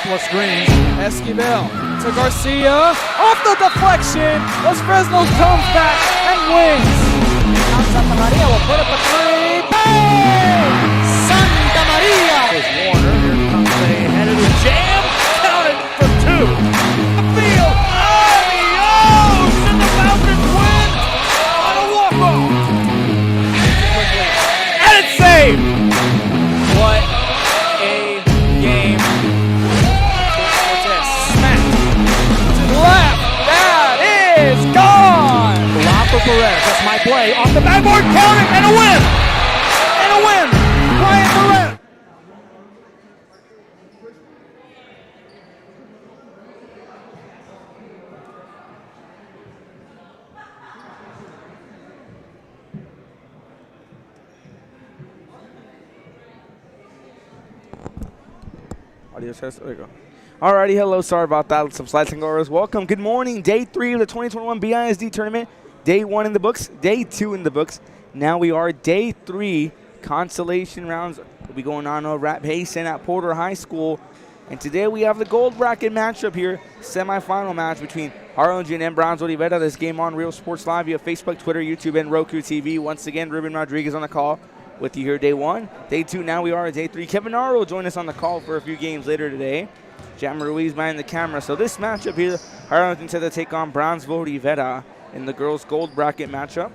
couple of screens. Esquivel to Garcia. Off the deflection. Los Fresnos comes back and wins. Now Santa Maria will put up a three. Bang! Santa Maria! There's Warner. Here comes a headed jam. Counted for two. The field. Adios! And the Falcons win on a walk-off. And it's saved. What a game. Smacked to the left. That is gone. Block for Perez. That's my play. Off the backboard. Count it. And a win. And a win. Ryan Perez. Audio test. There we go. Alrighty, hello. Sorry about that. Some slides and goers. Welcome. Good morning. Day 3 of the 2021 BISD tournament. Day 1 in the books. Day 2 in the books. Now we are day 3. Consolation rounds will be going on over at Payson at Porter High School. And today we have the gold bracket matchup here. Semi-final match between Harlingen and Brownsville. Rivera. This game on Real Sports Live via Facebook, Twitter, YouTube, and Roku TV. Once again, Ruben Rodriguez on the call with you here day 1. Day 2, now we are at day 3. Kevin Arrow will join us on the call for a few games later today. Jam Ruiz behind the camera. So this matchup here, Harlingen set to take on Brownsville Rivera in the girls' gold bracket matchup.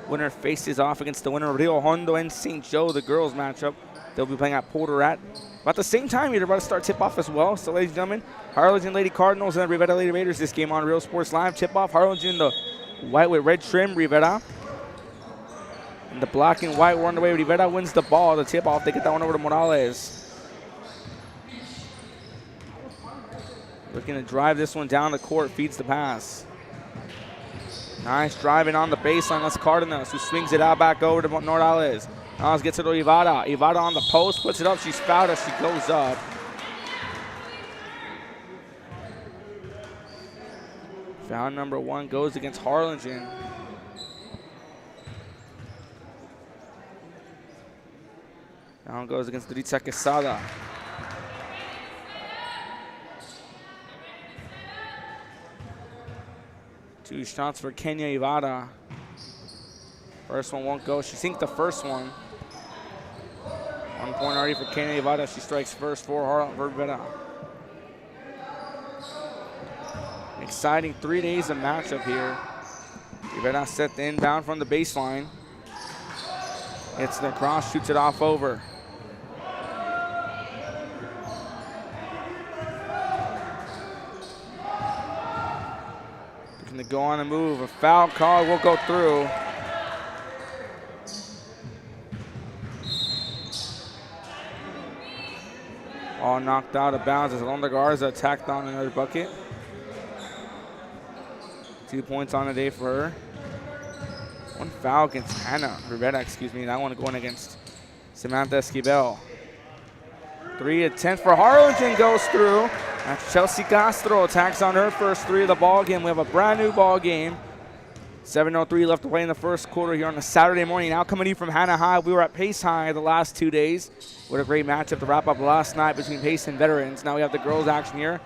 Winner faces off against the winner of Rio Hondo and St. Joe, the girls' matchup. They'll be playing at Porter at about the same time here. They're about to start tip-off as well. So, ladies and gentlemen, Harlingen Lady Cardinals and Rivera Lady Raiders. This game on Real Sports Live. Tip-off, Harlingen, the white with red trim, Rivera. And the black and white were underway. Rivera wins the ball. The tip-off, they get that one over to Morales. Looking to drive this one down the court, feeds the pass. Nice driving on the baseline. That's Cardenas, who swings it out back over to Morales. Morales gets it to Ivada. Ivada on the post, puts it up. She's fouled as she goes up. Foul number 1 goes against Harlingen. Down goes against Dritza Quesada. Two shots for Kenya Ivada. First one won't go. She sinks the first one. 1 point already for Kenya Ivada. She strikes first for Rivera. Exciting 3 days of matchup here. Rivera set the inbound from the baseline. Hits the cross, shoots it off over. Looking to go on the move. A foul call will go through. All knocked out of bounds as Londa Garza attacked on another bucket. 2 points on the day for her. One foul against Hannah Rivera, excuse me. That one going against Samantha Esquivel. 3 attempts for Harlingen goes through. That's Chelsea Castro attacks on her first 3 of the ball game. We have a brand new ball game. 7:03 left to play in the first quarter here on a Saturday morning. Now coming to you from Hannah High. We were at Pace High the last 2 days. What a great matchup to wrap up last night between Pace and veterans. Now we have the girls action here.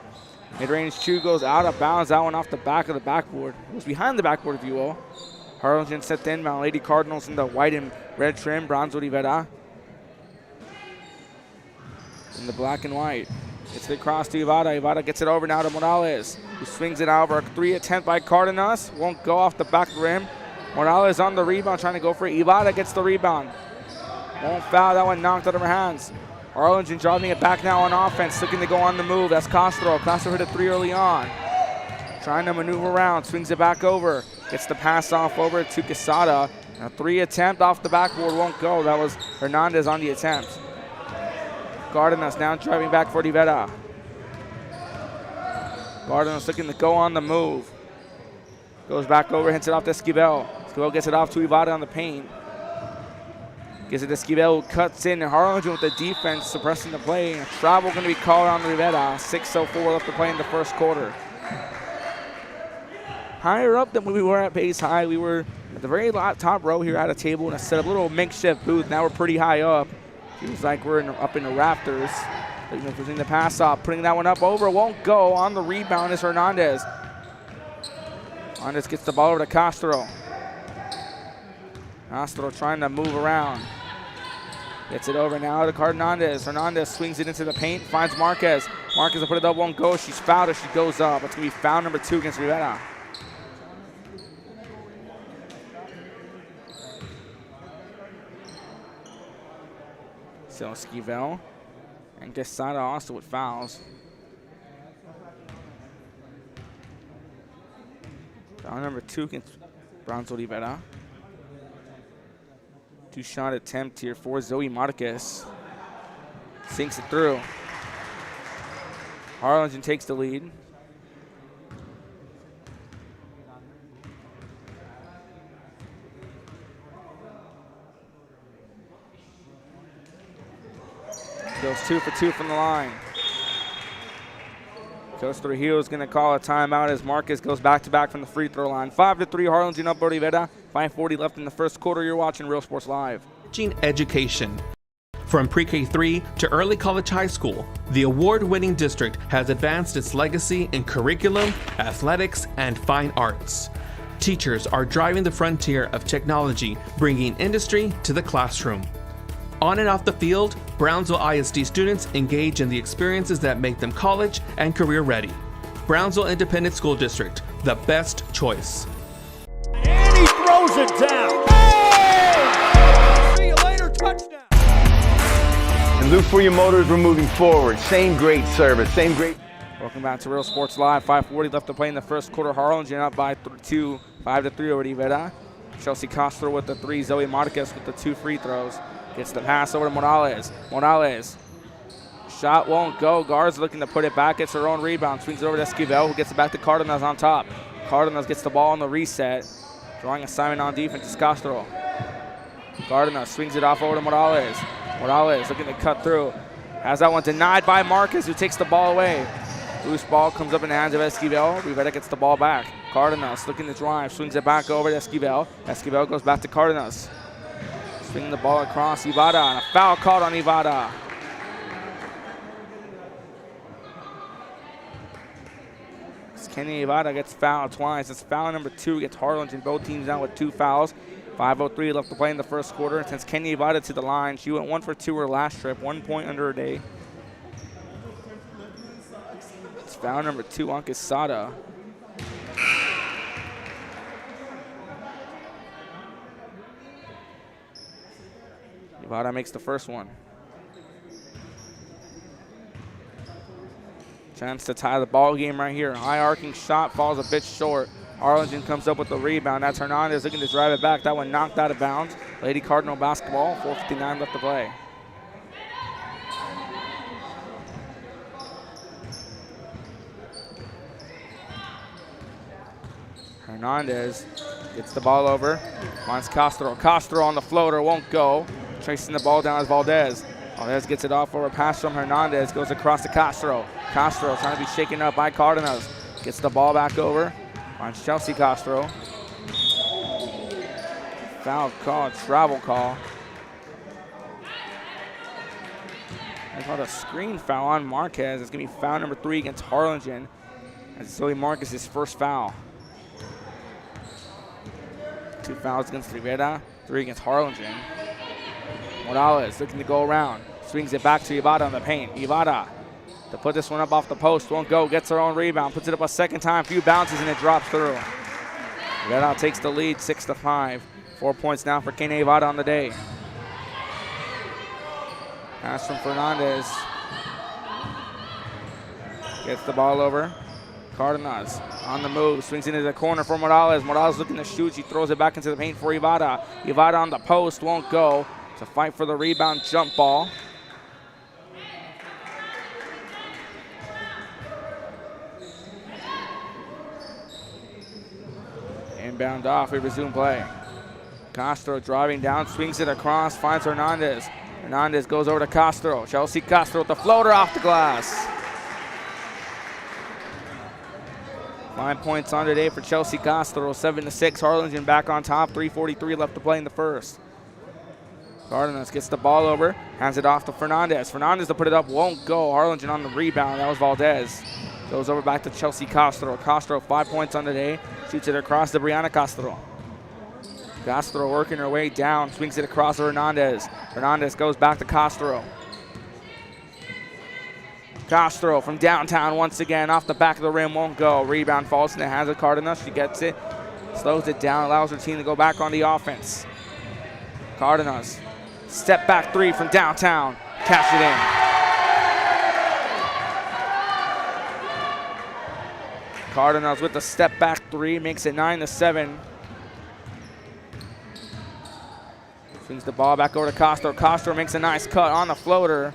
Mid-range 2 goes out of bounds. That one off the back of the backboard. It was behind the backboard, if you will. Harlingen set the inbound. Lady Cardinals in the white and red trim. Brownsville Rivera in the black and white. It's the cross to Ivada. Ivada gets it over now to Morales, who swings it over. A 3 attempt by Cardenas. Won't go off the back rim. Morales on the rebound, trying to go for it. Ivada gets the rebound. Won't foul. That one knocked out of her hands. Harlingen driving it back now on offense, looking to go on the move. That's Castro. Castro hit a 3 early on. Trying to maneuver around, swings it back over. Gets the pass off over to Quesada. A 3 attempt off the backboard won't go. That was Hernandez on the attempt. Cardenas now driving back for Rivera. Cardenas looking to go on the move. Goes back over, hits it off to Esquivel. Esquivel gets it off to Ivada on the paint. Gives it to Esquivel, who cuts in, and Harlingen with the defense suppressing the play. And a travel going to be called on Rivera. 6:04 left to play in the first quarter. Higher up than when we were at Pace High. We were at the very top row here at a table and a set up little makeshift booth. Now we're pretty high up. Feels like we're up in the rafters. Between the pass off, putting that one up over, won't go. On the rebound is Hernandez. Hernandez gets the ball over to Castro. Castro trying to move around. Gets it over now to Hernandez. Hernandez swings it into the paint, finds Marquez. Marquez will put it up, won't go. She's fouled as she goes up. It's going to be foul number 2 against Rivera. So Esquivel and Quesada also with fouls. Foul number 2 against Brownsville Rivera. 2-shot attempt here for Zoe Marquez. Sinks it through. Harlingen takes the lead. Goes 2 for 2 from the line. Coach Trujillo is going to call a timeout as Marquez goes back-to-back from the free throw line. 5-3 Harlingen up over Rivera. 5:40 left in the first quarter. You're watching Real Sports Live. Education. From pre-K3 to early college high school, the award-winning district has advanced its legacy in curriculum, athletics, and fine arts. Teachers are driving the frontier of technology, bringing industry to the classroom. On and off the field, Brownsville ISD students engage in the experiences that make them college and career ready. Brownsville Independent School District, the best choice. And he throws it down. Hey! See you later, touchdown. And look for your motors, we're moving forward. Same great service, same great. Welcome back to Real Sports Live. 5:40 left to play in the first quarter. Harlingen up by 2, 5-3 over Rivera. Chelsea Castro with the 3, Zoe Marquez with the 2 free throws. Gets the pass over to Morales. Morales. Shot won't go. Guards looking to put it back. Gets her own rebound. Swings it over to Esquivel, who gets it back to Cardenas on top. Cardenas gets the ball on the reset. Drawing assignment on defense is Castro. Cardenas swings it off over to Morales. Morales looking to cut through. Has that one denied by Marquez, who takes the ball away. Loose ball comes up in the hands of Esquivel. Rivera gets the ball back. Cardenas looking to drive. Swings it back over to Esquivel. Esquivel goes back to Cardenas. Swinging the ball across Ivada, and a foul called on Ivada. Kenny Ivada gets fouled twice. It's foul number 2 against Harlingen. Both teams out with 2 fouls. 5:03 left to play in the first quarter. Since Kenny Ivada to the line, she went 1 for 2 her last trip, 1 point under her day. It's foul number 2 on Quesada. Ivada makes the first one. Chance to tie the ball game right here. High arcing shot falls a bit short. Harlingen comes up with the rebound. That's Hernandez looking to drive it back. That one knocked out of bounds. Lady Cardinal basketball. 4:59 left to play. Hernandez gets the ball over. Finds Castro. Castro on the floater. Won't go. Tracing the ball down is Valdez. Valdez gets it off over a pass from Hernandez. Goes across to Castro. Castro trying to be shaken up by Cardenas. Gets the ball back over. Finds Chelsea Castro. Foul call, travel call. They called a screen foul on Marquez. It's going to be foul number 3 against Harlingen. That's Zoe Marquez's first foul. 2 fouls against Rivera, 3 against Harlingen. Morales looking to go around. Swings it back to Ivada in the paint. Ivada to put this one up off the post. Won't go. Gets her own rebound. Puts it up a second time. Few bounces and it drops through. Rivera takes the lead 6-5. 4 points now for Kane Ivada on the day. Pass from Fernandez. Gets the ball over. Cardenas on the move. Swings into the corner for Morales. Morales looking to shoot. She throws it back into the paint for Ivada. Ivada on the post. Won't go. It's a fight for the rebound. Jump ball. Inbound off. We resume play. Castro driving down. Swings it across. Finds Hernandez. Hernandez goes over to Castro. Chelsea Castro with the floater off the glass. 5 points on today for Chelsea Castro. 7-6. Harlingen back on top. 3:43 left to play in the first. Cardenas gets the ball over, hands it off to Fernandez. Fernandez to put it up, won't go. Harlingen on the rebound. That was Valdez. Goes over back to Chelsea Castro. Castro 5 points on the day. Shoots it across to Brianna Castro. Castro working her way down, swings it across to Hernandez. Hernandez goes back to Castro. Castro from downtown once again, off the back of the rim, won't go. Rebound falls in the hands of Cardenas. She gets it, slows it down, allows her team to go back on the offense. Cardenas, step back three from downtown, cash it in. Cardenas with the step back three, makes it 9-7. Swings the ball back over to Castro. Castro makes a nice cut on the floater.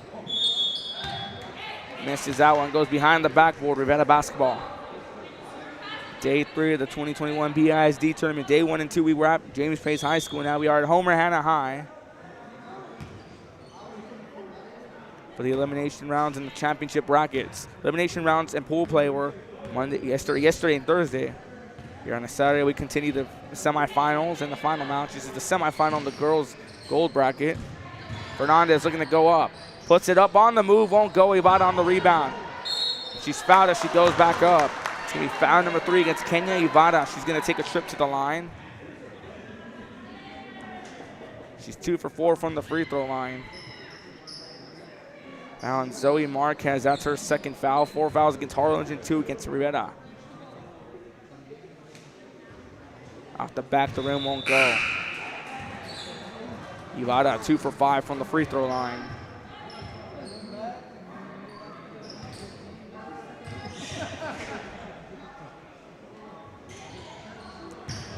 Misses that one, goes behind the backboard. Rivera basketball. Day 3 of the 2021 BISD tournament. Day 1 and 2 we were at James Pace High School. Now we are at Homer Hanna High for the elimination rounds and the championship brackets. Elimination rounds and pool play were yesterday and Thursday. Here on a Saturday, we continue the semifinals and the final match. This is the semifinal in the girls' gold bracket. Fernandez looking to go up. Puts it up on the move, won't go. Ibada on the rebound. She's fouled as she goes back up. It's going to be foul number 3 against Kenya Ibada. She's going to take a trip to the line. She's 2 for 4 from the free throw line. Now on Zoe Marquez, that's her second foul. 4 fouls against Harlingen, 2 against Rivera. Off the back, the rim won't go. Ibada 2 for 5 from the free throw line.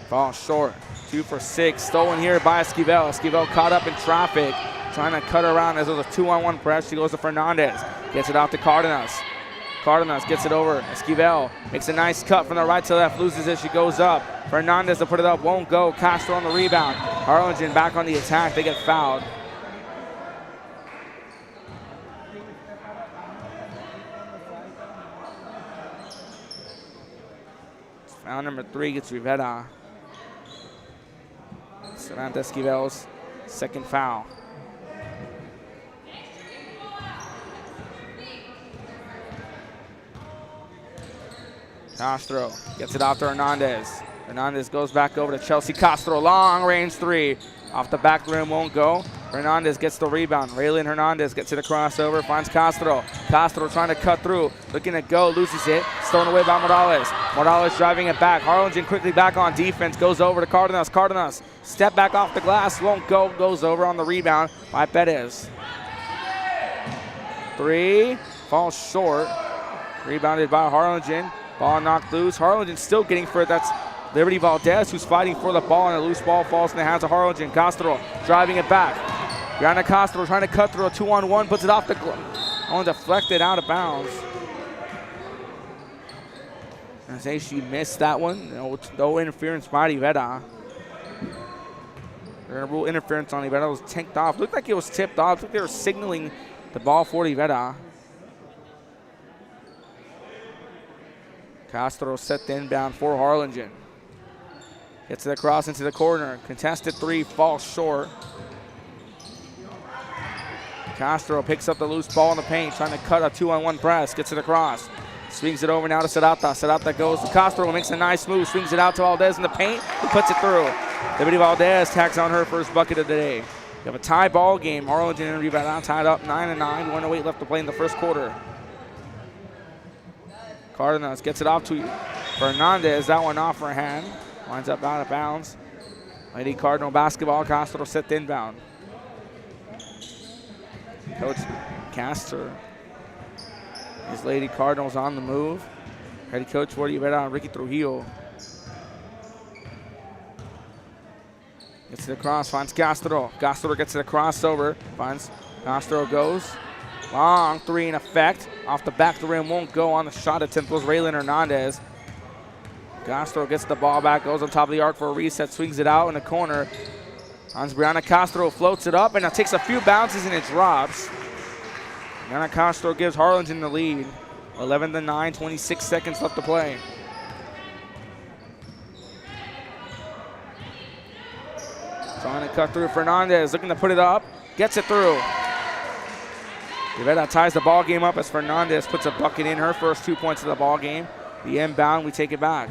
Falls short. 2 for 6. Stolen here by Esquivel. Esquivel caught up in traffic. Trying to cut around as there's a 2-on-1 press. She goes to Fernandez. Gets it out to Cardenas. Cardenas gets it over. Esquivel makes a nice cut from the right to left. Loses it. She goes up. Fernandez to put it up. Won't go. Castro on the rebound. Harlingen back on the attack. They get fouled. Foul number 3 gets Rivera. Samantha Esquivel's second foul. Castro gets it off to Hernandez. Hernandez goes back over to Chelsea Castro. Long range 3. Off the back rim, won't go. Hernandez gets the rebound. Raylan Hernandez gets it across over, finds Castro. Castro trying to cut through, looking to go, loses it. Stolen away by Morales. Morales driving it back. Harlingen quickly back on defense, goes over to Cardenas. Cardenas, step back off the glass, won't go, goes over on the rebound by Perez. 3, falls short. Rebounded by Harlingen. Ball knocked loose. Harlingen still getting for it. That's Liberty Valdez who's fighting for the ball, and a loose ball falls in the hands of Harlingen. Castro driving it back. Brianna Castro trying to cut through a 2-on-1, puts it off the on deflected out of bounds. I say she missed that one. No interference by Rivera. They're going to rule interference on Rivera. It was tanked off. Looked like it was tipped off. Looked like they were signaling the ball for Rivera. Castro set the inbound for Harlingen. Gets it across into the corner. Contested 3, falls short. Castro picks up the loose ball in the paint, trying to cut a 2-on-1 press. Gets it across. Swings it over now to Serata. Serata goes to Castro, makes a nice move. Swings it out to Valdez in the paint, who puts it through. Liberty Valdez tacks on her first bucket of the day. We have a tie ball game. Harlingen and Rivera tied up 9-9. 1:08 left to play in the first quarter. Cardenas gets it off to Fernandez. That one off her hand. Winds up out of bounds. Lady Cardinal basketball. Castro set the inbound. Coach Castor. His Lady Cardinals on the move. Head coach for Rivera, Ricky Trujillo. Gets it across, finds Castro. Castro gets it across over, finds Castro goes. Long 3 in effect. Off the back of the rim, won't go on the shot attempt was Raylan Hernandez. Castro gets the ball back, goes on top of the arc for a reset, swings it out in the corner. Finds Brianna Castro, floats it up, and it takes a few bounces and it drops. Brianna Castro gives Harlingen the lead. 11-9, 26 seconds left to play. Trying to cut through. Fernandez looking to put it up. Gets it through. Rivera ties the ball game up as Fernandez puts a bucket in, her first 2 points of the ball game. The inbound, we take it back.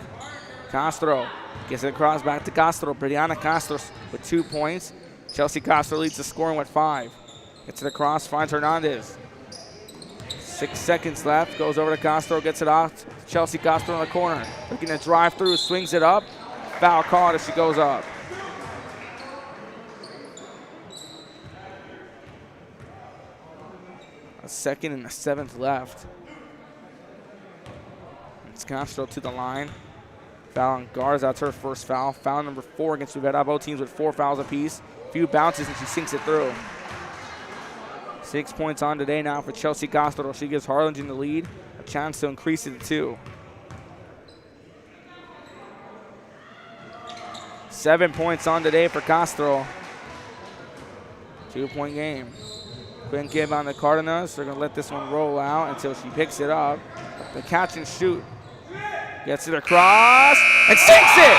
Castro gets it across back to Castro. Brianna Castro with 2 points. Chelsea Castro leads the scoring with 5. Gets it across, finds Hernandez. 6 seconds left, goes over to Castro, gets it off. Chelsea Castro in the corner. Looking to drive through, swings it up. Foul called as she goes up. A second and a 7th left. It's Castro to the line. Foul on Garza, that's her first foul. Foul number 4 against Rivera. Both teams with 4 fouls apiece. Few bounces and she sinks it through. 6 points on today now for Chelsea Castro. She gives Harlingen the lead. A chance to increase it to 2. 7 points on today for Castro. 2-point game. Couldn't give on the Cardenas. They're going to let this one roll out until she picks it up. The catch and shoot. Gets it across and sinks it!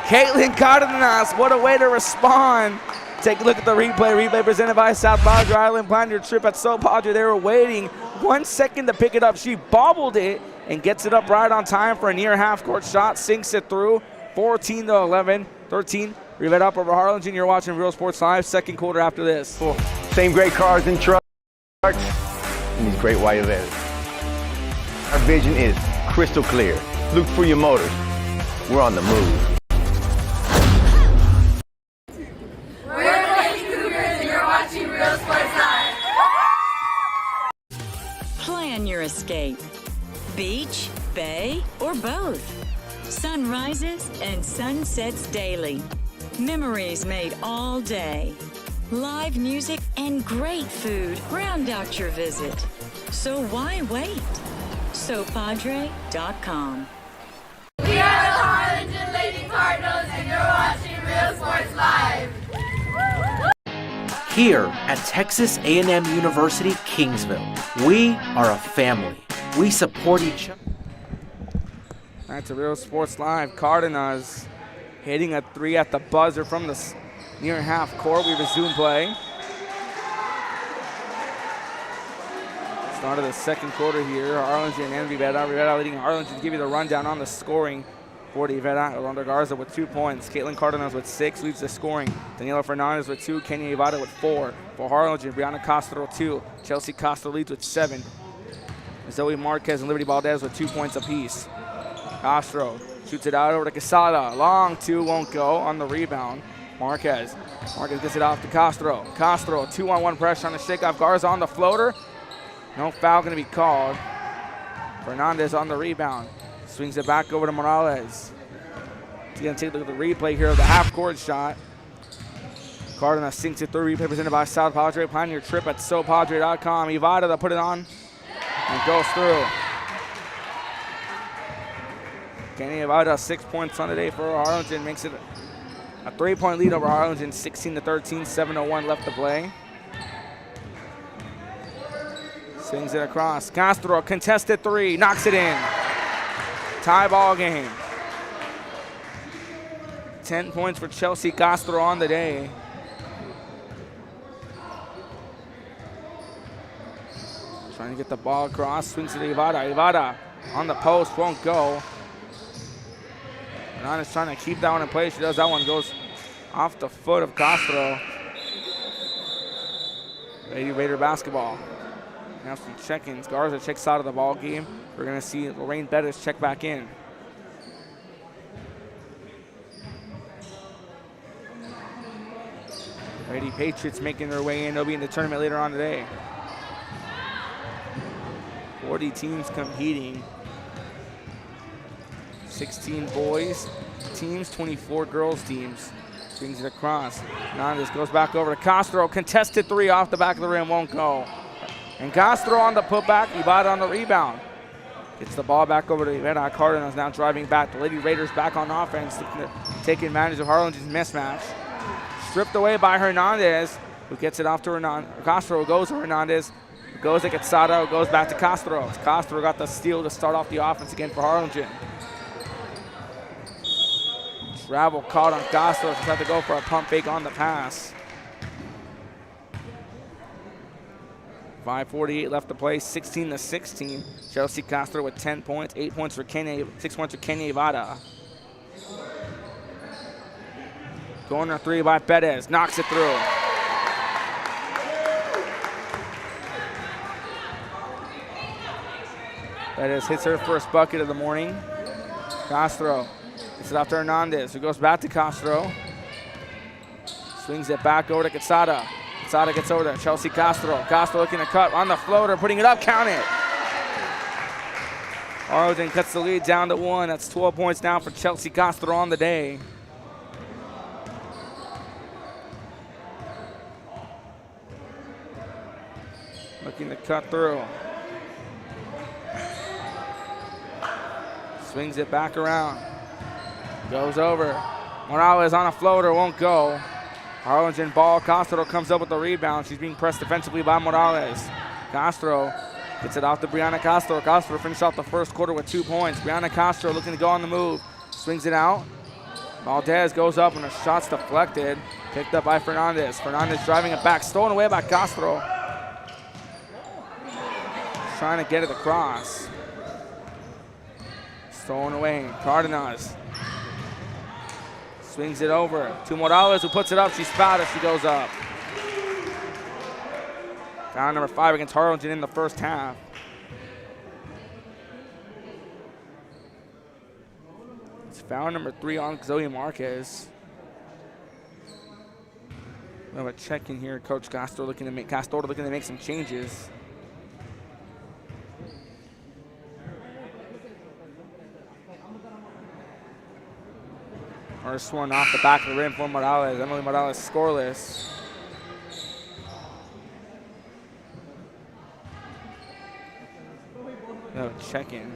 Caitlin Cardenas, what a way to respond. Take a look at the replay. Replay presented by South Padre Island. Plan your trip at So Padre. They were waiting 1 second to pick it up. She bobbled it and gets it up right on time for a near half-court shot. Sinks it through. 14-11, 13. Rivera up over Harlingen. You're watching Real Sports Live. Second quarter after this. Cool. Same great cars and trucks and these great white letters. Our vision is crystal clear. Look for your motors. We're on the move. Plan your escape. Beach, bay, or both. Sunrises and sunsets daily. Memories made all day. Live music and great food round out your visit. So why wait? SoPadre.com. We are the Harlingen Lady Cardinals, and you're watching Real Sports Live. Here at Texas A&M University, Kingsville, we are a family. We support each other. Back to Real Sports Live. Cardenas hitting a 3 at the buzzer from the near half court. We resume play. Start of the second quarter here. Harlingen and Rivera. Rivera leading Harlingen to give you the rundown on the scoring. 40 Rivera. Rolando Garza with 2 points. Caitlin Cardenas with 6 leads the scoring. Daniela Fernandez with 2. Kenya Ivada with 4. For Harlingen, Brianna Castro 2. Chelsea Castro leads with 7. Zoe Marquez and Liberty Valdez with 2 points apiece. Castro shoots it out over to Quesada. Long 2 won't go on the rebound. Marquez gets it off to Castro. Castro, 2-on-1 pressure on the shakeoff. Garza on the floater. No foul going to be called. Fernandez on the rebound. Swings it back over to Morales. He's going to take a look at the replay here of the half-court shot. Cardenas sinks it through. Replay presented by South Padre. Plan your trip at SoPadre.com. Ivada to put it on and goes through. Kenny Ivada, 6 points on the day for Harlingen. Makes it a 3-point lead over Harlingen, 16-13, 7:01 left to play. Swings it across. Castro, contested 3, knocks it in. Tie ball game. 10 points for Chelsea Castro on the day. Trying to get the ball across, swings it to Ivada. Ivada on the post, won't go. Fernandez trying to keep that one in place. She does. That one goes off the foot of Castro. Lady Raider basketball. We have some check-ins. Garza checks out of the ball game. We're going to see Lorraine Bettis check back in. Lady Patriots making their way in. They'll be in the tournament later on today. 40 teams competing. 16 boys teams, 24 girls teams. Swings it across. Hernandez goes back over to Castro. Contested 3 off the back of the rim, won't go. And Castro on the putback, Ivada on the rebound. Gets the ball back over to Rivera. Cardenas now driving back. The Lady Raiders back on offense, taking advantage of Harlingen's mismatch. Stripped away by Hernandez, who gets it off to Hernandez. Castro goes to Hernandez. Goes to Quesada, goes back to Castro. Castro got the steal to start off the offense again for Harlingen. Travel caught on Castro. Just had to go for a pump fake on the pass. 5:48 left to play, 16-16. Chelsea Castro with 10 points, 8 points for Kenya, 6 points for Kenya Ivada. Corner three by Perez, knocks it through. Perez hits her first bucket of the morning. Castro gets it off to Hernandez, who goes back to Castro. Swings it back over to Quezada. Quezada gets over to Chelsea Castro. Castro looking to cut on the floater, putting it up, count it. Harlingen cuts the lead down to 1. That's 12 points now for Chelsea Castro on the day. Looking to cut through. Swings it back around. Goes over. Morales on a floater, won't go. Harlingen ball. Castro comes up with the rebound. She's being pressed defensively by Morales. Castro gets it off to Brianna Castro. Castro finished off the first quarter with 2 points. Brianna Castro looking to go on the move. Swings it out. Valdez goes up and her shot's deflected. Picked up by Fernandez. Fernandez driving it back. Stolen away by Castro. Trying to get it across. Stolen away. Cardenas swings it over to Morales, who puts it up. She's fouled as she goes up. Foul number 5 against Harlingen in the first half. It's foul number 3 on Zoe Marquez. We have a check in here. Coach Castro looking to make some changes. First one off the back of the rim for Morales. Emily Morales scoreless. No, check in.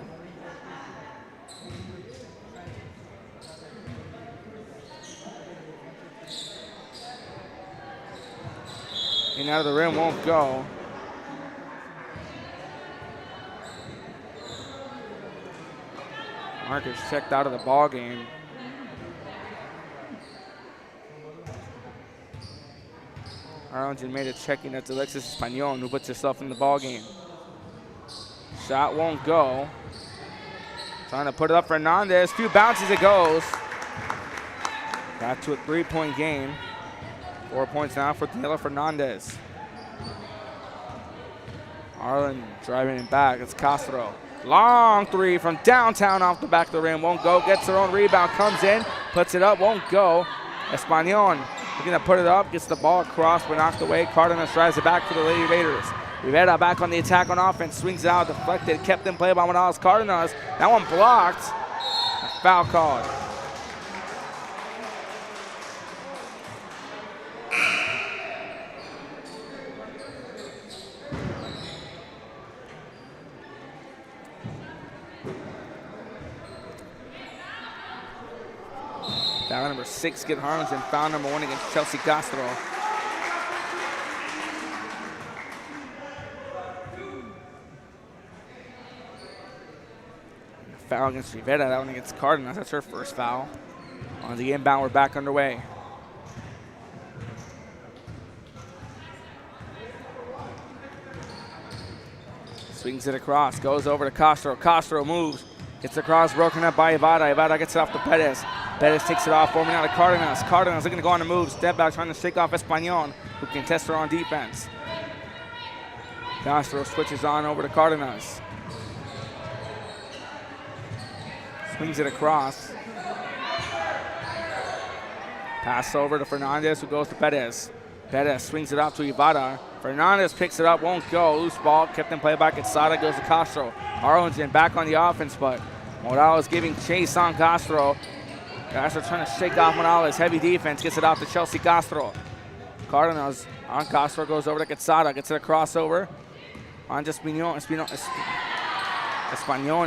In out of the rim, won't go. Marcus checked out of the ball game. Harlingen made a check-in. That's Alexis Español, who puts herself in the ball game. Shot won't go. Trying to put it up for Hernandez. Few bounces, it goes. Got to a 3-point game. 4 points now for Taylor Fernandez. Harlan driving it back. It's Castro. Long three from downtown off the back of the rim. Won't go. Gets her own rebound. Comes in. Puts it up. Won't go. Español looking to put it up. Gets the ball across but knocked away. Cardenas drives it back for the Lady Raiders. Rivera back on the attack on offense. Swings it out. Deflected. Kept in play by Morales. Cardenas. That one blocked. A foul called. Foul number 6 against Harlingen. Foul number 1 against Chelsea Castro. Foul against Rivera. That one against Cardenas. That's her first foul. On the inbound, we're back underway. Swings it across. Goes over to Castro. Castro moves. Gets across. Broken up by Ivada. Ivada gets it off to Perez. Perez takes it off, forming out of Cardenas. Cardenas looking to go on the move. Step back, trying to shake off Español, who can test her on defense. Castro switches on over to Cardenas. Swings it across. Pass over to Fernandez, who goes to Perez. Perez swings it out to Ivada. Fernandez picks it up, won't go. Loose ball, kept in play by Quezada, goes to Castro. Harlingen back on the offense, but Morales giving chase on Castro. Castro trying to shake off Morales. Heavy defense, gets it out to Chelsea Castro. Cardenas on Castro, goes over to Quezada, gets it a crossover. On to Español,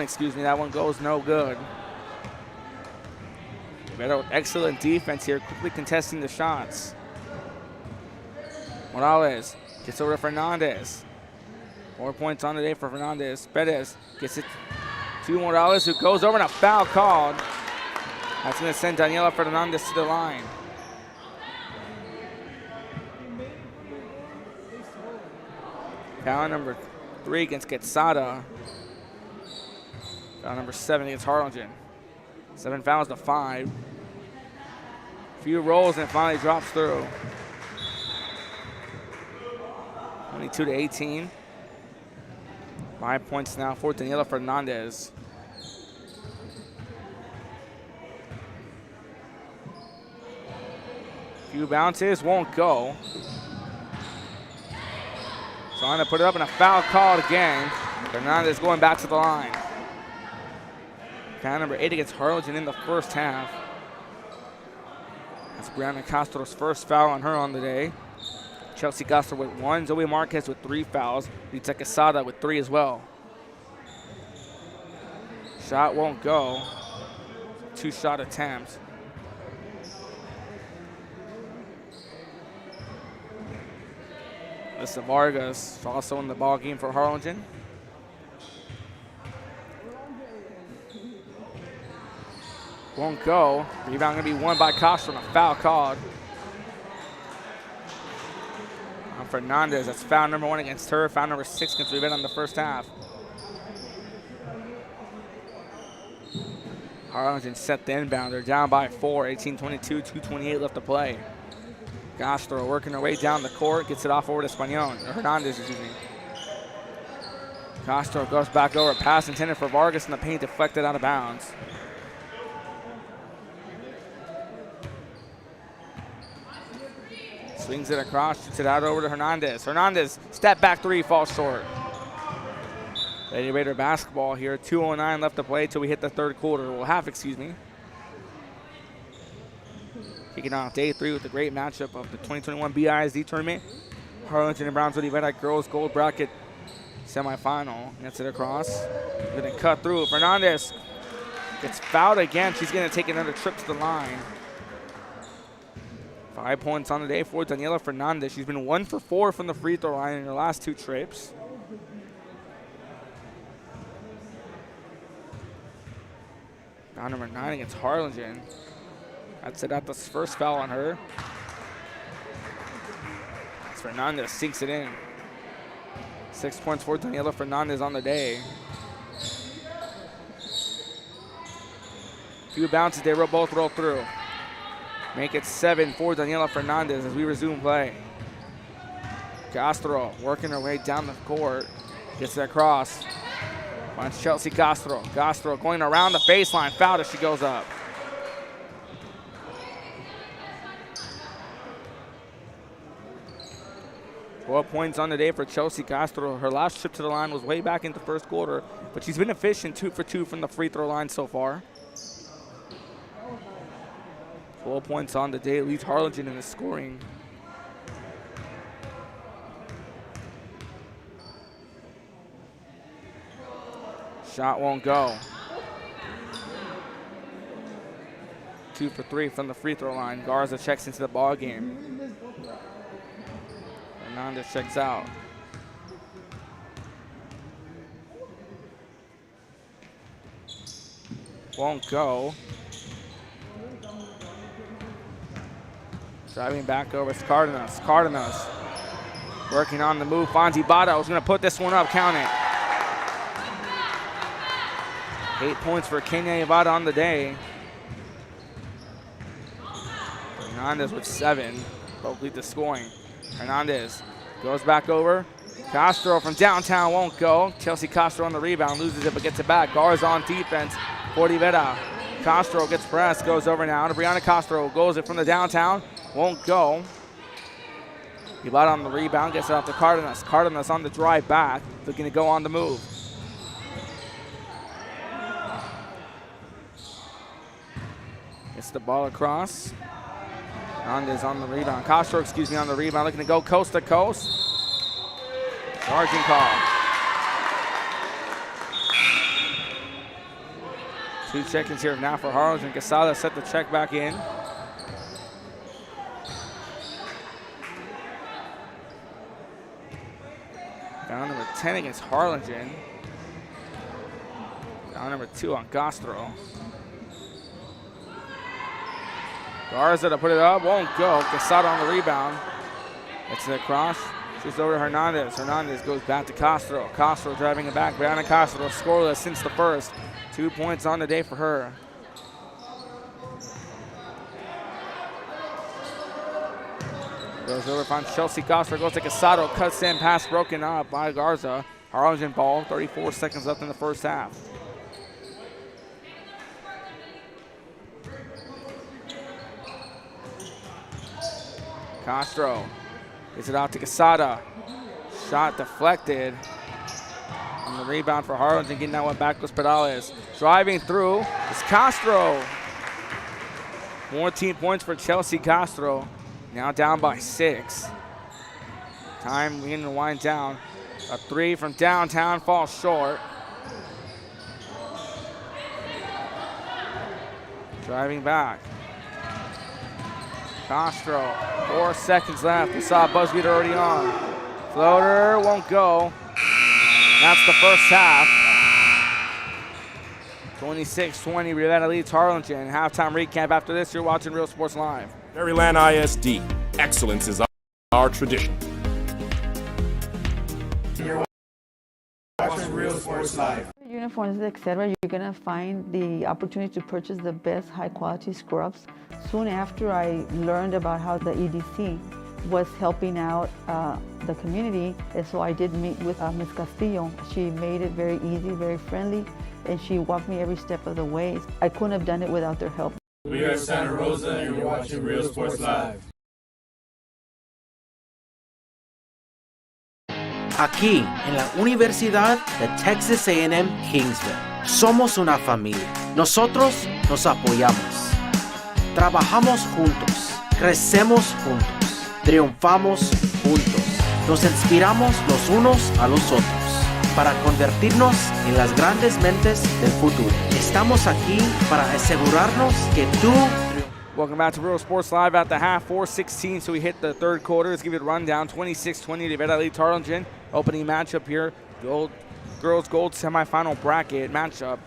excuse me, that one goes no good. Better with excellent defense here, quickly contesting the shots. Morales gets over to Fernandez. 4 points on the day for Fernandez. Perez gets it to Morales, who goes over and a foul called. That's going to send Daniela Fernandez to the line. Foul number 3 against Quetzada. Foul number 7 against Harlingen. 7 fouls to 5. Few rolls and it finally drops through. 22 to 18. 5 points now for Daniela Fernandez. Few bounces, won't go. Trying to put it up and a foul called again. Fernandez going back to the line. Foul number 8 against Harlingen in the first half. That's Brianna Castro's first foul on her on the day. Chelsea Castro with 1, Zoe Marquez with 3 fouls. Lita Quesada with 3 as well. Shot won't go. 2 shot attempts. Alyssa Vargas also in the ball game for Harlingen. Won't go. Rebound going to be won by Castro and a foul called. On Fernandez, that's foul number 1 against her. Foul number 6 against Rivera in the first half. Harlingen set the inbound. They're down by 4, 18-22, 2:28 left to play. Castro working her way down the court, gets it off over to Hernandez, excuse me. Castro goes back over, pass intended for Vargas in the paint, deflected out of bounds. Swings it across, shoots it out over to Hernandez. Hernandez, step back 3, falls short. Lady Raider basketball here, 2:09 left to play till we hit the third quarter, well half, excuse me. Kicking off day 3 with the great matchup of the 2021 BISD tournament. Harlingen and Brownsville Rivera girls gold bracket semifinal. Gets it across. Gonna cut through. Fernandez gets fouled again. She's gonna take another trip to the line. 5 points on the day for Daniela Fernandez. She's been 1 for 4 from the free throw line in her last 2 trips. Foul number 9 against Harlingen. That's it, that's the first foul on her. As Fernandez sinks it in. 6 points for Daniela Fernandez on the day. Few bounces, they both roll through. Make it 7 for Daniela Fernandez as we resume play. Castro working her way down the court. Gets it across. Finds Chelsea Castro. Castro going around the baseline. Fouled as she goes up. Points on the day for Chelsea Castro. Her last trip to the line was way back in the first quarter, but she's been efficient 2 for 2 from the free throw line so far. 12 points on the day, leads Harlingen in the scoring. Shot won't go. 2 for 3 from the free throw line. Garza checks into the ball game. Fernandez checks out. Won't go. Driving back over to Cardenas. Cardenas working on the move. Fonzie Bada is going to put this one up. Count it. 8 points for Kenya Ivada on the day. Hernandez with 7. Both lead the scoring. Hernandez goes back over. Castro from downtown won't go. Chelsea Castro on the rebound, loses it but gets it back. Garza on defense for Rivera. Castro gets pressed, goes over now to Brianna Castro. Goes it from the downtown, won't go. Ivada on the rebound, gets it off to Cardenas. Cardenas on the drive back, looking to go on the move. Gets the ball across. Hernandez on the rebound. Castro, excuse me, on the rebound, looking to go coast to coast. Charging call. 2 check-ins here now for Harlingen. Quesada set the check back in. Foul number 10 against Harlingen. Foul number 2 on Castro. Garza to put it up, won't go. Quesada on the rebound. It's the cross. Shoots over to Hernandez. Hernandez goes back to Castro. Castro driving it back. Brianna Castro scoreless since the first. 2 points on the day for her. Goes over, finds Chelsea Castro, goes to Quesada, cuts in, pass broken up by Garza. Harlingen ball, 34 seconds left in the first half. Castro gets it out to Quesada. Shot deflected. On the rebound for Harlingen, getting that one back was Perales. Driving through is Castro. 14 points for Chelsea Castro. Now down by 6. Time beginning to wind down. A 3 from downtown falls short. Driving back. Castro, 4 seconds left. We saw a buzz beater already on. Floater won't go. That's the first half. 26-20, Rivera leads Harlingen. Halftime recap after this. You're watching Real Sports Live. Maryland ISD. Excellence is our tradition. You're watching Real Sports Live. Uniforms, etc. You're gonna find the opportunity to purchase the best high-quality scrubs. Soon after I learned about how the EDC was helping out the community, and so I did meet with Ms. Castillo. She made it very easy, very friendly, and she walked me every step of the way. I couldn't have done it without their help. We are Santa Rosa, and you're watching Real Sports Live. Aquí, en la Universidad de Texas A&M Kingsville, somos una familia. Nosotros nos apoyamos. Trabajamos juntos. Crecemos juntos. Triunfamos juntos. Nos inspiramos los unos a los otros para convertirnos en las grandes mentes del futuro. Estamos aquí para asegurarnos que tú... Welcome back to Real Sports Live at the half, 4:16, so we hit the third quarter. Let's give it a rundown. 26-20, Rivera leads Harlingen. Opening matchup here, girls gold semifinal bracket matchup.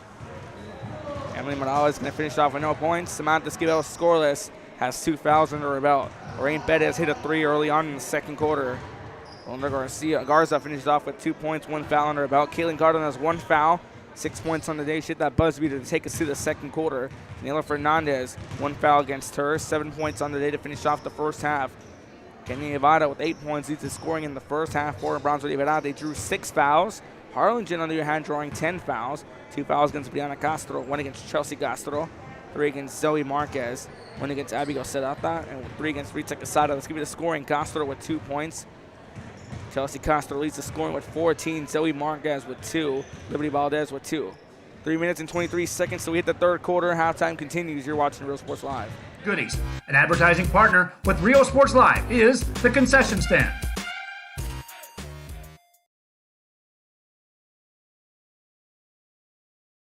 Emily Morales going to finish off with no points. Samantha Esquivel scoreless, has 2 fouls under her belt. Lorraine Bettis hit a 3 early on in the second quarter. Garza finishes off with 2 points, 1 foul under her belt. Caitlin Garden has 1 foul, 6 points on the day. She hit that buzz beater to take us to the second quarter. Nayla Fernandez, 1 foul against her, 7 points on the day to finish off the first half. Kenya Nevada with 8 points leads the scoring in the first half for Brownsville. They drew 6 fouls. Harlingen, on the other hand, drawing 10 fouls. 2 fouls against Brianna Castro, 1 against Chelsea Castro, 3 against Zoe Marquez, 1 against Abigail Sedata, and 3 against Rita Quesada. Let's give you the scoring. Castro with 2 points. Chelsea Castro leads the scoring with 14. Zoe Marquez with 2. Liberty Valdez with 2. 3 minutes and 23 seconds, so we hit the third quarter. Halftime continues. You're watching Real Sports Live. Goodies. An advertising partner with Real Sports Live is the Concession Stand.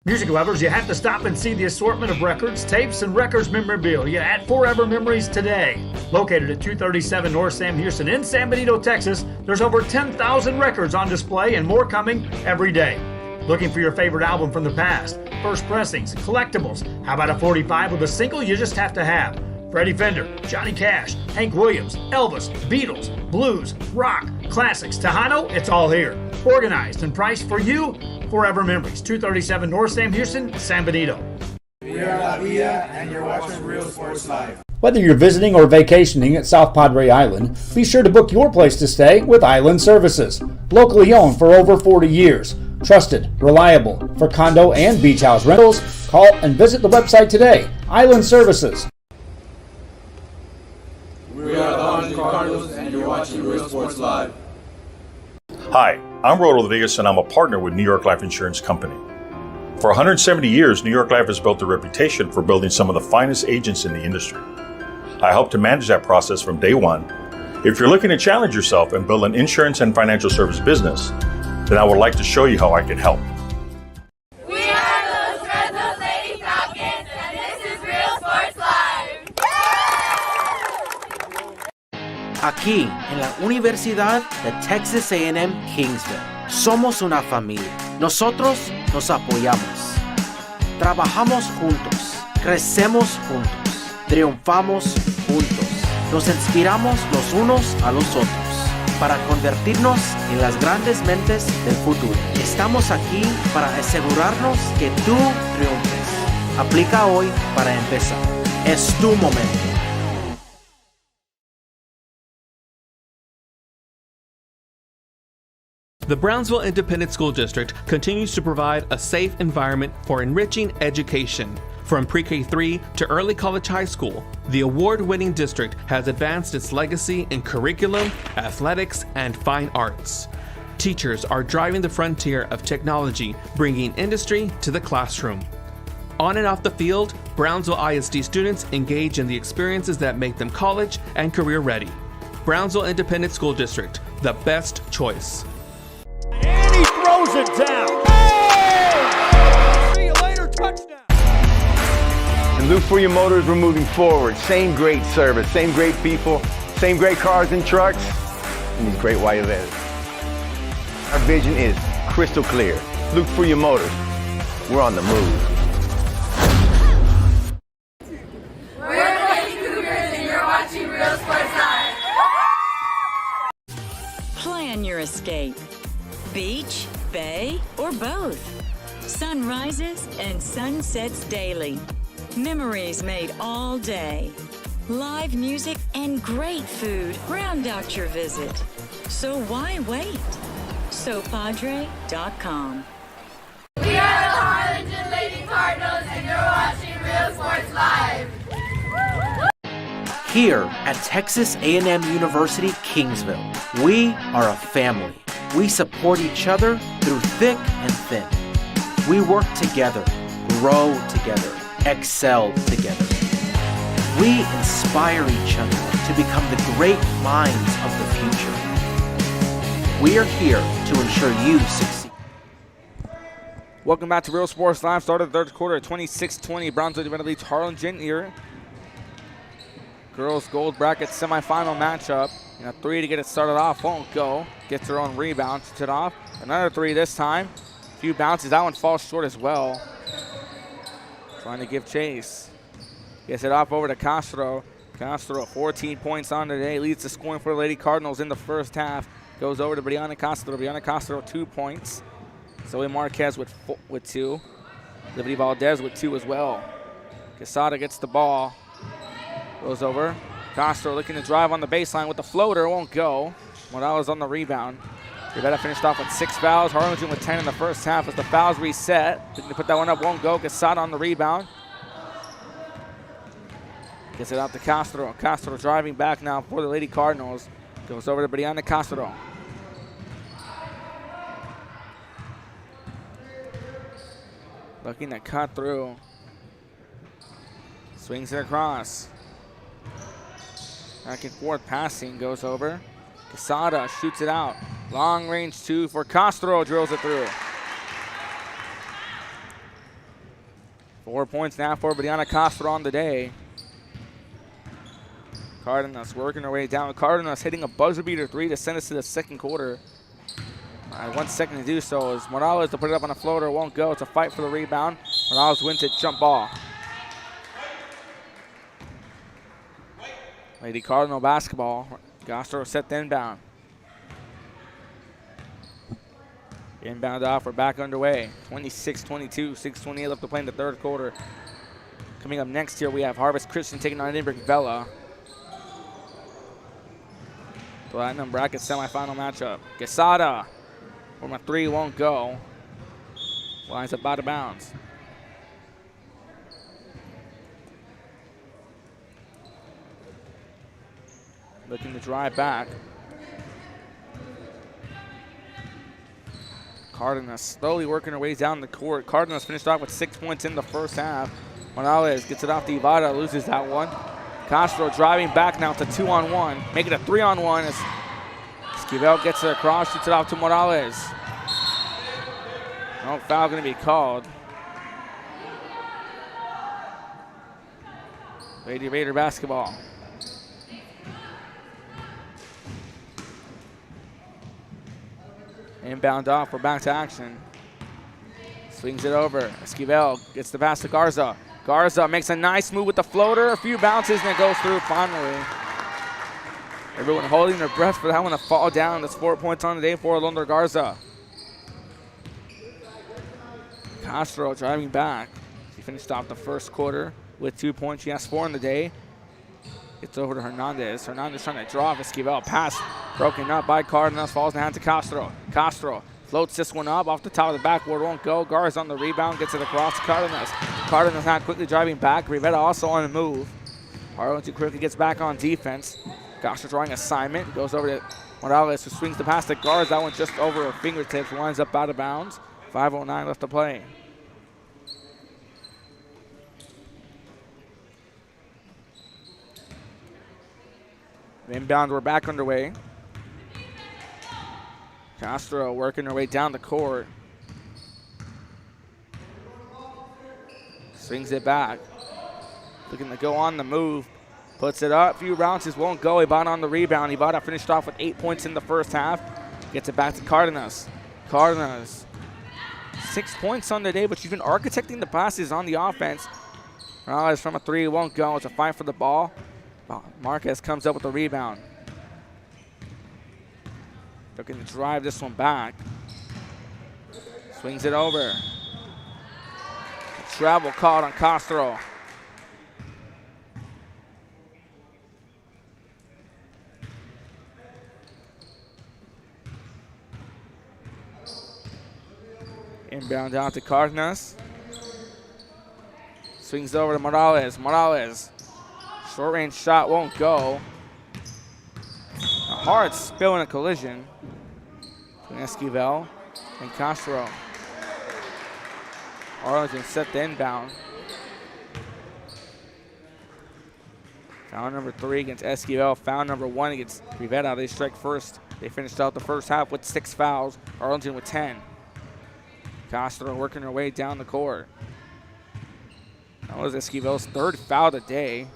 Music lovers, you have to stop and see the assortment of records, tapes, and records memorabilia at Forever Memories today. Located at 237 North Sam Houston in San Benito, Texas, there's over 10,000 records on display and more coming every day. Looking for your favorite album from the past, first pressings, collectibles? How about a 45 with a single you just have to have? Freddie Fender, Johnny Cash, Hank Williams, Elvis, Beatles, blues, rock, classics, Tejano, it's all here. Organized and priced for you, Forever Memories, 237 North Sam Houston, San Benito. We are La Villa, and you're watching Real Sports Live. Whether you're visiting or vacationing at South Padre Island, be sure to book your place to stay with Island Services. Locally owned for over 40 years. Trusted, reliable for condo and beach house rentals. Call and visit the website today. Island Services. We are the Harlingen Cardinals, and you're watching Real Sports Live. Hi, I'm Rodo Rodriguez, and I'm a partner with New York Life Insurance Company. For 170 years, New York Life has built a reputation for building some of the finest agents in the industry. I help to manage that process from day one. If you're looking to challenge yourself and build an insurance and financial service business, then I would like to show you how I can help. We are those Fresno Lady Falcons, and this is Real Sports Live. Aquí, en la Universidad de Texas A&M Kingsville, somos una familia. Nosotros nos apoyamos. Trabajamos juntos. Crecemos juntos. triunfamos juntos. Nos inspiramos los unos a los otros para convertirnos en las grandes mentes del futuro. Estamos aquí para asegurarnos que tú triunfes. Aplica hoy para empezar. Es tu momento. The Brownsville Independent School District continues to provide a safe environment for enriching education. From pre-K3 to early college high school, the award-winning district has advanced its legacy in curriculum, athletics, and fine arts. Teachers are driving the frontier of technology, bringing industry to the classroom. On and off the field, Brownsville ISD students engage in the experiences that make them college and career ready. Brownsville Independent School District, the best choice. And he throws it down. Hey! See you later, touchdown. And look for your motors, we're moving forward. Same great service, same great people, same great cars and trucks, and these great white vans. Our vision is crystal clear. Look for your motors. We're on the move. We're the Lady Cougars and you're watching Real Sports Live. Plan your escape. Beach, bay, or both. Sunrises and sunsets daily. Memories made all day. Live music and great food round out your visit. So why wait? SoPadre.com. We are the Harlingen Lady Cardinals and you're watching Real Sports Live. Here at Texas A&M University, Kingsville, we are a family. We support each other through thick and thin. We work together, grow together, excel together. We inspire each other to become the great minds of the future. We are here to ensure you succeed. Welcome back to Real Sports Live. Started the third quarter at 26-20. Brownsville Rivera leads Harlingen here. Girls gold bracket semifinal matchup. And a three to get it started off won't go. Gets her own rebound, shoots it off. Another three this time. A few bounces. That one falls short as well. Trying to give chase. Gets it off over to Castro. Castro, 14 points on today. Leads the scoring for the Lady Cardinals in the first half. Goes over to Brianna Castro. Brianna Castro, 2 points. Zoe Marquez with 2. Liberty Valdez with 2 as well. Quesada gets the ball. Goes over. Castro looking to drive on the baseline with the floater. Won't go. Morales on the rebound. Rivera finished off with 6 fouls. Harlingen with 10 in the first half as the fouls reset. Looking to put that one up. Won't go. Quesada on the rebound. Gets it out to Castro. Castro driving back now for the Lady Cardinals. Goes over to Brianna Castro. Looking to cut through. Swings it across. Back and forth passing goes over. Quesada shoots it out. Long range 2 for Castro, drills it through. 4 points now for Brianna Castro on the day. Cardenas working her way down. Cardenas hitting a buzzer beater 3 to send us to the second quarter. 1 second to do so as Morales to put it up on a floater. Won't go. It's a fight for the rebound. Morales wins it. Jump ball. Lady Cardinal basketball. Castro set the inbound. Inbound off. We're back underway. 26-22. 6:28 left to play in the third quarter. Coming up next here, we have Harvest Christian taking on Edinburgh Vela. Platinum bracket semifinal matchup. Quesada from a 3 won't go. Lines up out of bounds. Looking to drive back. Cardenas slowly working her way down the court. Cardenas finished off with 6 points in the first half. Morales gets it off to Ivada, loses that one. Castro driving back now to 2-on-1. Make it a 3-on-1 as Esquivel gets it across, shoots it off to Morales. No foul going to be called. Lady Raider basketball. Inbound off, we're back to action. Swings it over. Esquivel gets the pass to Garza. Garza makes a nice move with the floater. A few bounces and it goes through finally. Everyone holding their breath for that one to fall down. That's 4 points on the day for Alondra Garza. Castro driving back. She finished off the first quarter with 2 points. She has 4 in the day. Gets over to Hernandez. Hernandez trying to draw Esquivel. Pass broken up by Cardenas. Falls in the hands of Castro. Castro floats this one up off the top of the backboard. Won't go. Garza on the rebound. Gets it across to Cardenas. Cardenas not quickly driving back. Rivera also on the move. Harlingen quickly gets back on defense. Castro drawing assignment. Goes over to Morales, who swings the pass to Garza. That one just over her fingertips. Winds up out of bounds. 5:09 left to play. Inbound, we're back underway. Castro working her way down the court. Swings it back. Looking to go on the move. Puts it up. Few bounces won't go. Ibata on the rebound. Ibata finished off with 8 points in the first half. Gets it back to Cardenas. Cardenas. 6 points on the day, but she's been architecting the passes on the offense. Morales from a three won't go. It's a fight for the ball. Marquez comes up with the rebound. Looking to drive this one back. Swings it over. Travel caught on Castro. Inbound down to Cardenas. Swings over to Morales. Morales. Short range shot won't go. A hard spill in a collision between Esquivel and Castro. Arlington set the inbound. Foul number 3 against Esquivel. Foul number 1 against Rivera. They strike first. They finished out the first half with 6 fouls. Arlington with 10. Castro working her way down the court. That was Esquivel's 3rd foul of the day.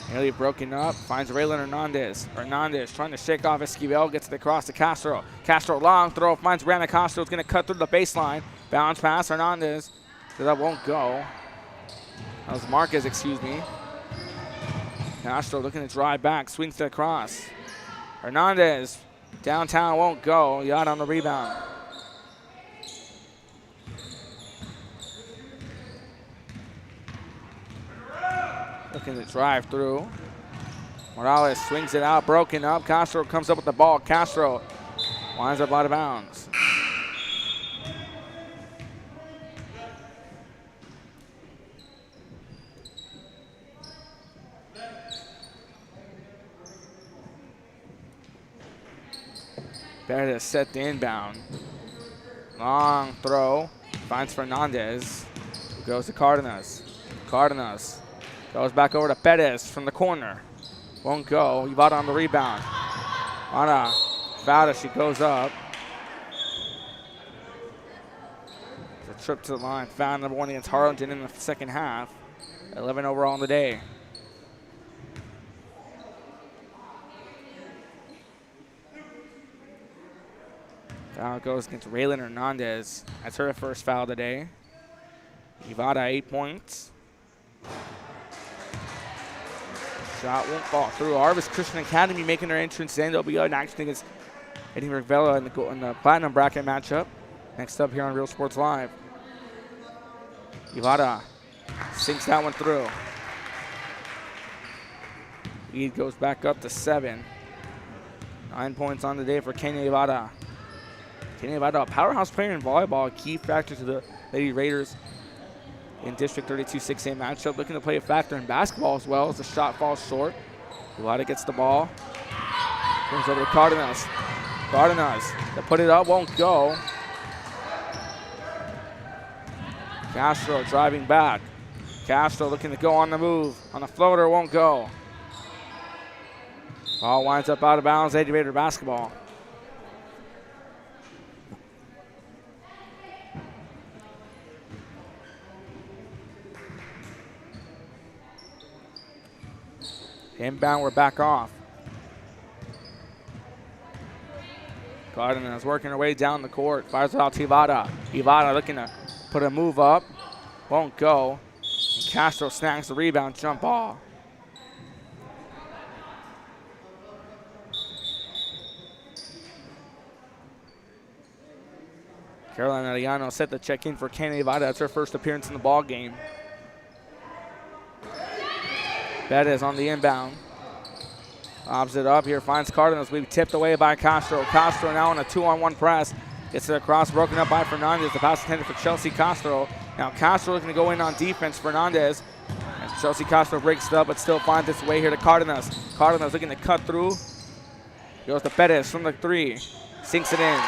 Nearly broken up, finds Raylan Hernandez. Hernandez trying to shake off Esquivel, gets it across to Castro. Castro long throw, finds Brandon Castro. It's going to cut through the baseline. Bounce pass, Hernandez. That won't go. That was Marquez, excuse me. Castro looking to drive back, swings it across. Hernandez, downtown won't go. Yada on the rebound. Looking to drive through. Morales swings it out, broken up. Castro comes up with the ball. Castro winds up out of bounds. Better set the inbound. Long throw. Finds Fernandez. Goes to Cardenas. Cardenas goes back over to Perez from the corner. Won't go. Ibata on the rebound. Ana fouled as she goes up. It's a trip to the line. Foul number 1 against Harlingen in the second half. 11 overall on the day. Foul goes against Raylan Hernandez. That's her first foul of the day. Ibata 8 points. Shot won't fall through. Harvest Christian Academy making their entrance in. They'll be in action against Eddie Rivera in the Platinum Bracket matchup. Next up here on Real Sports Live. Ibata sinks that one through. Lead goes back up to 7. 9 points on the day for Kenya Ibata. Kenya Ibata, a powerhouse player in volleyball, a key factor to the Lady Raiders in District 32 6A matchup. Looking to play a factor in basketball as well as the shot falls short. Ibata gets the ball. Comes over to Cardenas. Cardenas to put it up, won't go. Castro driving back. Castro looking to go on the move. On the floater, won't go. Ball winds up out of bounds. Lady Raider basketball. Inbound, we're back off. Cardenas working her way down the court. Fires it out to Ibata. Ibata looking to put a move up. Won't go. Castro snags the rebound, jump ball. Carolina Arellano set to check in for Kenny Nevada. That's her first appearance in the ball game. Bettis on the inbound. Lobs it up here, finds Cardenas. We've tipped away by Castro. Castro now on a 2-on-1 press. Gets it across, broken up by Fernandez. The pass intended for Chelsea Castro. Now Castro looking to go in on defense. Fernandez. And Chelsea Castro breaks it up, but still finds its way here to Cardenas. Cardenas looking to cut through. Goes to Bettis from the 3. Sinks it in.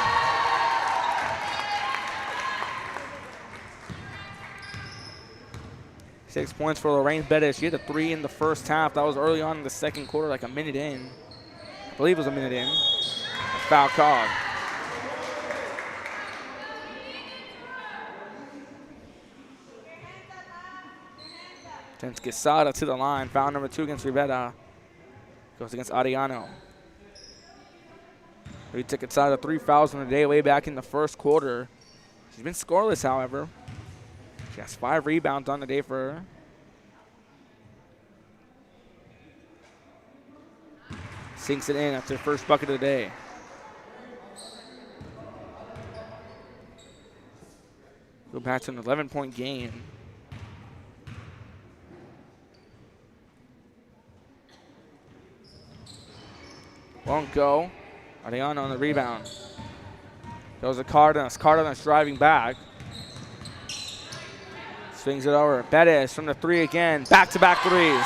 Six points for Lorraine Bettis. She had a 3 in the first half. That was early on in the second quarter, like a minute in. I believe it was a minute in. A foul called. Sends Quesada to the line. Foul number 2 against Rivera. Goes against Arellano. We took Quesada 3 fouls in the day way back in the first quarter. She's been scoreless, however. She has 5 rebounds on the day for her. Sinks it in. That's her first bucket of the day. Go back to an 11-point game. Won't go. Arellano on the rebound. Goes to Cardenas. Cardenas driving back. Swings it over. Bettis from the 3 again. Back-to-back threes.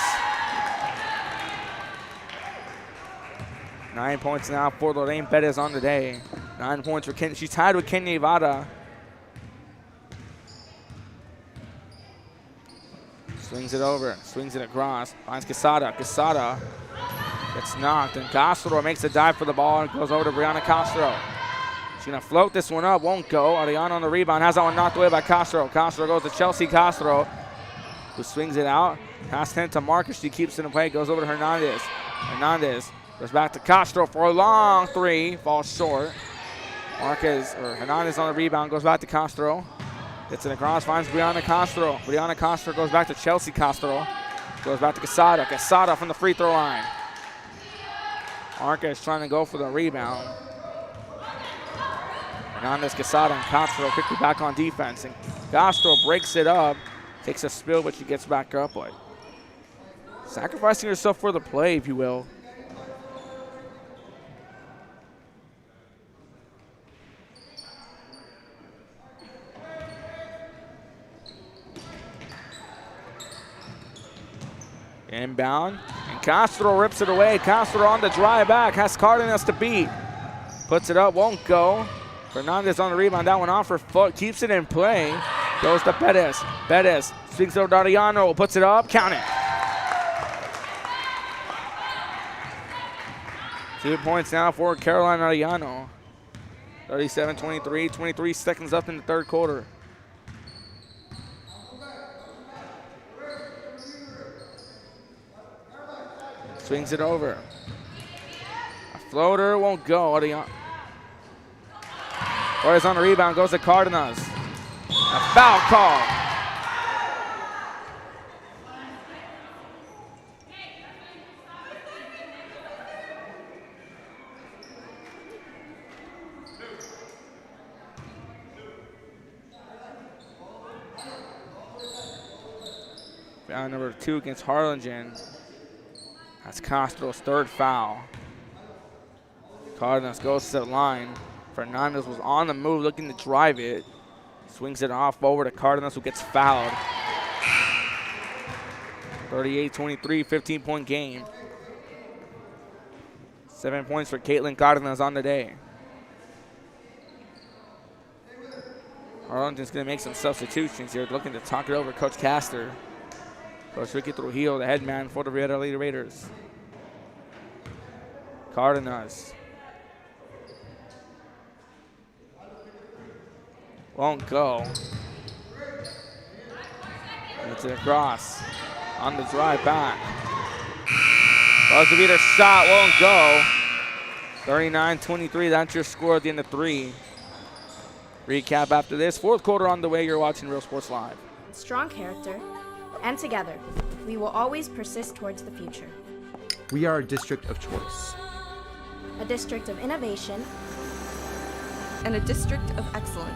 9 points now for Lorraine Bettis on the day. 9 points for Ken. She's tied with Kenny Nevada. Swings it over. Swings it across. Finds Quesada. Quesada gets knocked. And Castro makes a dive for the ball and goes over to Brianna Castro. She's going to float this one up. Won't go. Arellano on the rebound. Has that one knocked away by Castro. Castro goes to Chelsea Castro, who swings it out. Pass 10 to Marcus. She keeps it in play. Goes over to Hernandez. Hernandez goes back to Castro for a long 3. Falls short. Hernandez on the rebound. Goes back to Castro. Gets it across. Finds Brianna Castro. Brianna Castro goes back to Chelsea Castro. Goes back to Quesada. Quesada from the free throw line. Marcus trying to go for the rebound. Hernandez, Quesada, and Castro quickly back on defense. And Castro breaks it up. Takes a spill, but she gets back up. But sacrificing herself for the play, if you will. Inbound, and Castro rips it away. Castro on the drive back, has Cardenas to beat. Puts it up, won't go. Fernandez on the rebound, that one off her foot, keeps it in play. Goes to Bettis. Bettis swings over to Arellano, puts it up, count it. 2 points now for Carolina Arellano. 37-23, 23 seconds left in the third quarter. Swings it over. A floater won't go. Torres on the rebound, goes to Cardenas. A foul call. Foul number 2 against Harlingen. That's Castro's 3rd foul. Cardenas goes to the line. Fernandez was on the move looking to drive it. Swings it off over to Cardenas, who gets fouled. 38-23, 15-point game. 7 points for Caitlin Cardenas on the day. Harlingen's going to make some substitutions here, looking to talk it over Coach Castor. Coach Ricky Trujillo, the head man for the Rivera Lady Raiders. Cardenas. Won't go. Gets it across. On the drive back. Buzzer beater shot, won't go. 39-23, that's your score at the end of 3. Recap after this. 4th quarter on the way. You're watching Real Sports Live. Strong character, And together, we will always persist towards the future. We are a district of choice. A district of innovation. And a district of excellence.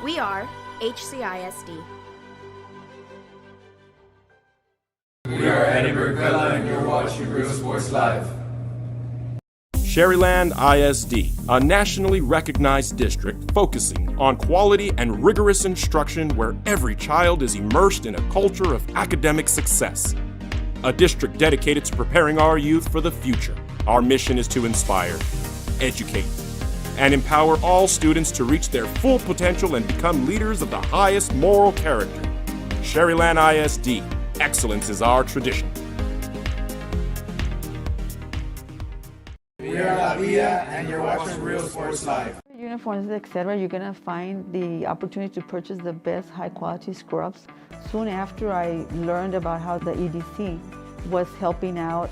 We are HCISD. We are Eddie Burkella and you're watching Real Sports Live. Sherryland ISD, a nationally recognized district focusing on quality and rigorous instruction where every child is immersed in a culture of academic success. A district dedicated to preparing our youth for the future. Our mission is to inspire, educate, and empower all students to reach their full potential and become leaders of the highest moral character. Sherryland ISD, excellence is our tradition. We are La Villa and you're watching Real Sports Live. Uniforms, etc., you're going to find the opportunity to purchase the best high-quality scrubs. Soon after I learned about how the EDC was helping out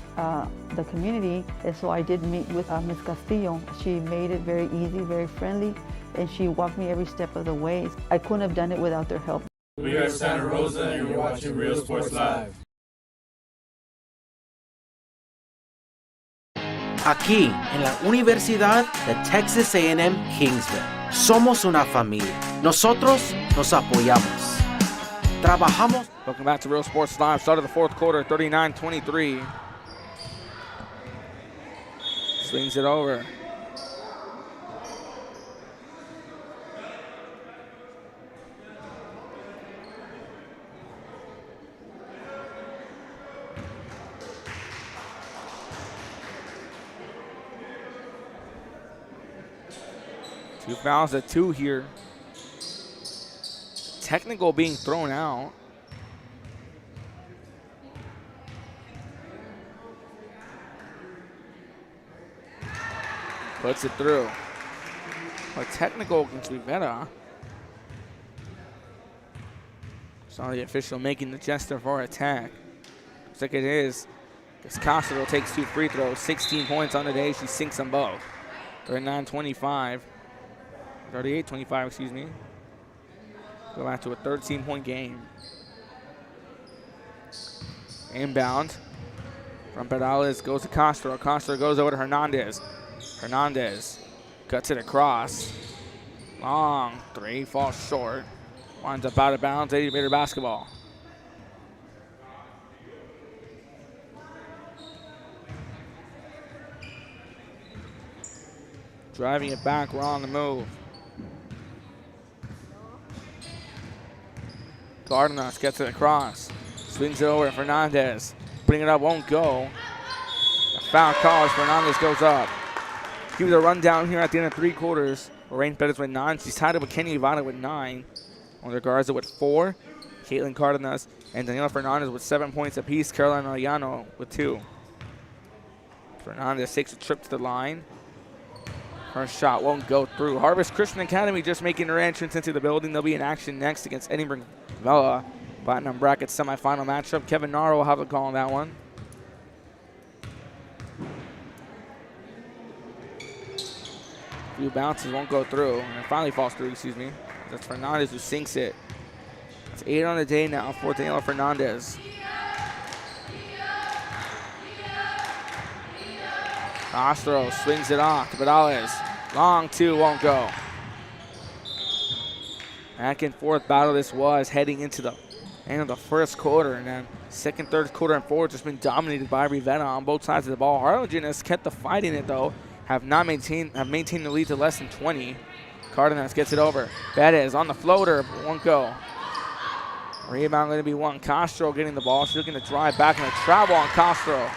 the community, and so I did meet with Ms. Castillo. She made it very easy, very friendly, and she walked me every step of the way. I couldn't have done it without their help. We are Santa Rosa and you're watching Real Sports Live. Aquí, en la Universidad de Texas A&M Kingsville, somos una familia. Nosotros nos apoyamos. Trabajamos. Welcome back to Real Sports Live. Start of the fourth quarter, 39-23. Swings it over. Two fouls at two here. Technical being thrown out. Puts it through. A technical against Rivera. Saw the official making the gesture for attack. Looks like it is. Because Castro takes two free throws, 16 points on the day. She sinks them both. 39-25. 38-25, excuse me. Go back to a 13-point game. Inbound from Perales goes to Castro. Castro goes over to Hernandez. Hernandez cuts it across. Long three, falls short. Winds up out of bounds, 80-meter basketball. Driving it back, we're on the move. Cardenas gets it across. Swings it over to Fernandez. Putting it up, won't go. A foul call as Fernandez goes up. Give you the rundown here at the end of three quarters. Lorraine Pettis with 9. She's tied up with Kenny Ivana with 9. On their guards with 4. Caitlin Cardenas and Daniela Fernandez with 7 points apiece. Caroline Arellano with 2. Fernandez takes a trip to the line. Her shot won't go through. Harvest Christian Academy just making their entrance into the building. They'll be in action next against Edinburgh Vela. Platinum Bracket semifinal matchup. Kevin Naro will have a call on that one. Few bounces won't go through. And it finally falls through, excuse me. That's Fernandez who sinks it. It's 8 on the day now for Daniela Fernandez. Castro swings it off to Perales. Long two, won't go. Back and forth battle this was heading into the end of the first quarter. And then second, third quarter, and fourth just been dominated by Rivera on both sides of the ball. Harlingen has kept the fight in it though. Have maintained the lead to less than 20. Cardenas gets it over. Bettis on the floater, but won't go. Rebound going to be one. Castro getting the ball. She's looking to drive back and a travel on Castro.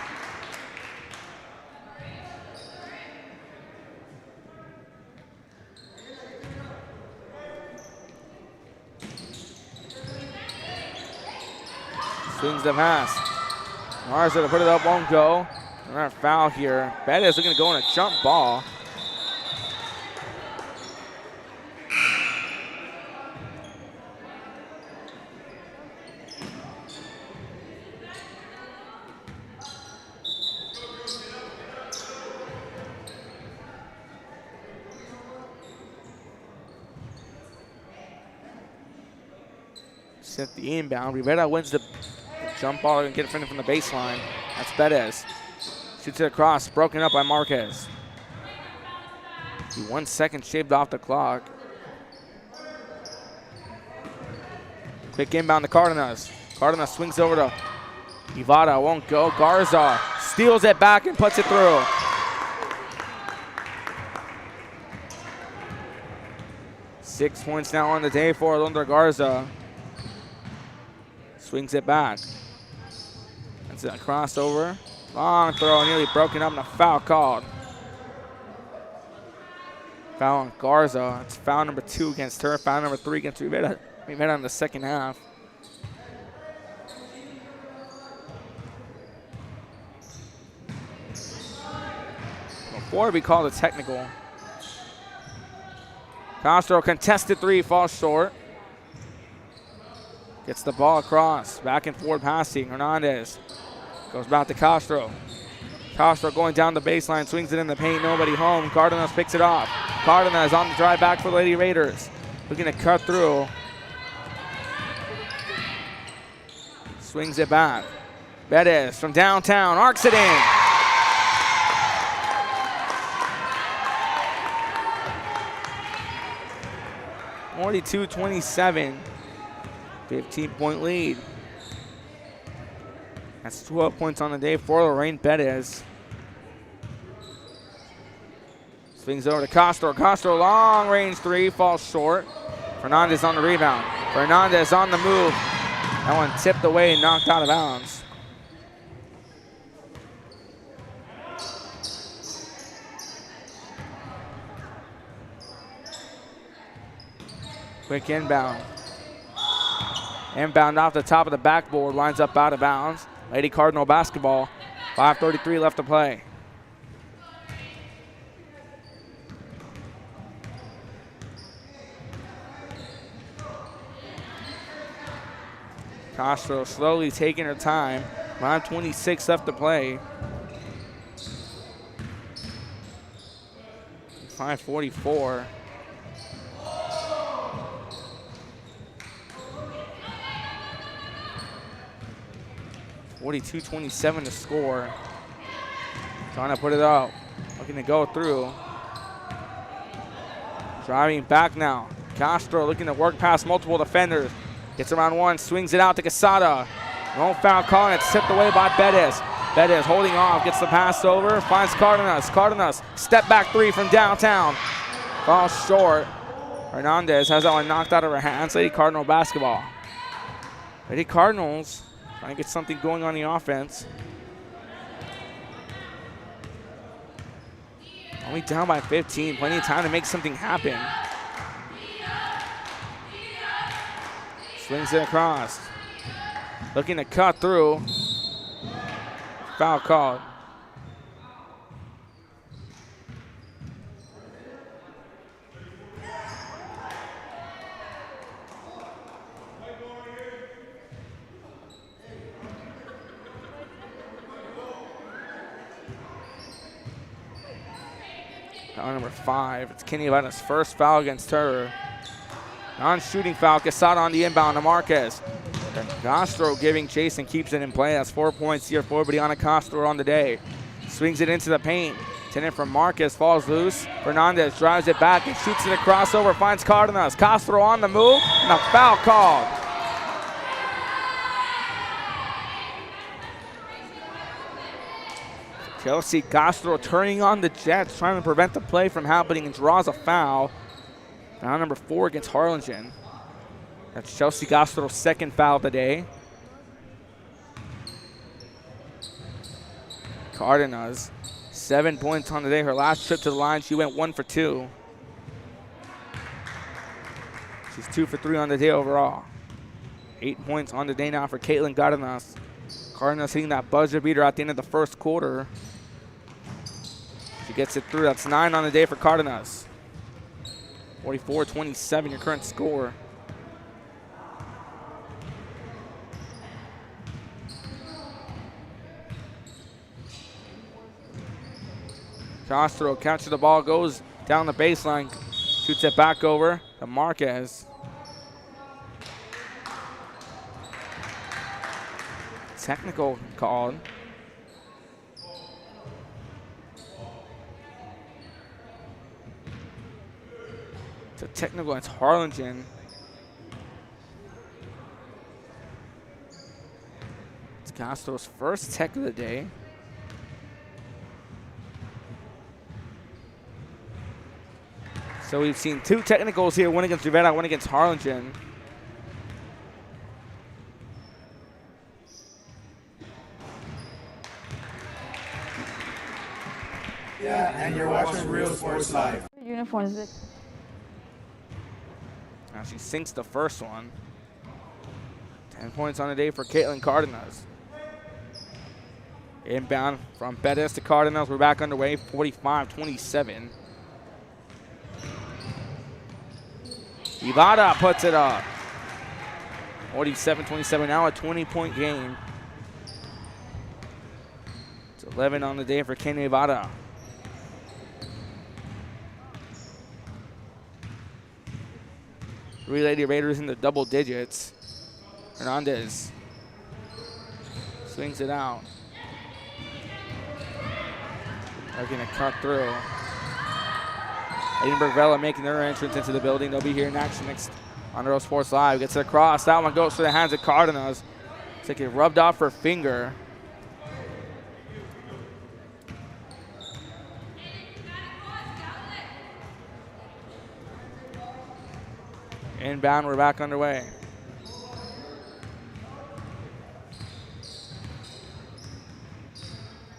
Swings the pass. Mars going to put it up, won't go. Another foul here. Bettis looking to go on a jump ball. Set the inbound. Rivera wins the jump ball and get it from the baseline. That's Bettis. Shoots it across, broken up by Marquez. 1 second shaved off the clock. Quick inbound to Cardenas. Cardenas swings over to Ivada, won't go. Garza steals it back and puts it through. Six points now on the day for Alondra Garza. Swings it back. That's a crossover. Long throw, nearly broken up and a foul called. Foul on Garza. It's foul number 2 against her. Foul number 3 against Rivera in the second half. Before we called a technical. Castro contested 3, falls short. Gets the ball across, back and forward passing. Hernandez goes back to Castro. Castro going down the baseline, swings it in the paint, nobody home. Cardenas picks it off. Cardenas on the drive back for the Lady Raiders. Looking to cut through. Swings it back. Bettis from downtown, arcs it in. (42-27). 15-point lead. That's 12 points on the day for Lorraine Bettis. Swings over to Castro. Castro, long range 3, falls short. Fernandez on the rebound. Fernandez on the move. That one tipped away and knocked out of bounds. Quick inbound. Inbound off the top of the backboard, lines up out of bounds. Lady Cardinal basketball, 5:33 left to play. Castro slowly taking her time. Round 26 left to play. 5:44. (42-27) to score. Trying to put it out. Looking to go through. Driving back now. Castro looking to work past multiple defenders. Gets around one, swings it out to Quesada. No foul call, and it's tipped away by Bettis. Bettis holding off, gets the pass over, finds Cardenas. Cardenas, step back 3 from downtown. Falls short. Hernandez has that one knocked out of her hands. Lady Cardinal basketball. Lady Cardinals trying to get something going on the offense. Only down by 15, plenty of time to make something happen. Swings it across. Looking to cut through. Foul called. Foul number 5. It's Kenny Ivada's first foul against her. Non-shooting foul. Quesada on the inbound to Marquez. Castro giving chase and keeps it in play. That's 4 points here for Brianna Castro on the day. Swings it into the paint. Intended from Marquez, falls loose. Fernandez drives it back and shoots it a crossover. Finds Cardenas. Castro on the move and a foul called. Chelsea Castro turning on the Jets, trying to prevent the play from happening and draws a foul. Foul number 4 against Harlingen. That's Chelsea Castro's second foul of the day. Cardenas, 7 points on the day. Her last trip to the line, she went 1 for 2. She's 2 for 3 on the day overall. 8 points on the day now for Caitlin Cardenas. Cardenas hitting that buzzer beater at the end of the first quarter. She gets it through. That's 9 on the day for Cardenas. 44-27, your current score. Castro catches the ball, goes down the baseline, shoots it back over to Marquez. Technical called. It's a technical against Harlingen. It's Castro's first tech of the day. So we've seen 2 technicals here, one against Rivera, one against Harlingen. Yeah, and you're watching Real Sports Live. Uniforms. Now she sinks the first one. 10 points on the day for Caitlin Cardenas. Inbound from Bettis to Cardenas. We're back underway, 45-27. Ivada puts it up. 47-27, now a 20-point game. It's 11 on the day for Ken Ivada. Three Lady Raiders in the double digits. Hernandez swings it out. They're going to cut through. Edinburgh Vela making their entrance into the building. They'll be here in action next on Real Sports Live. Gets it across. That one goes for the hands of Cardenas. It's like it rubbed off her finger. Inbound, we're back underway.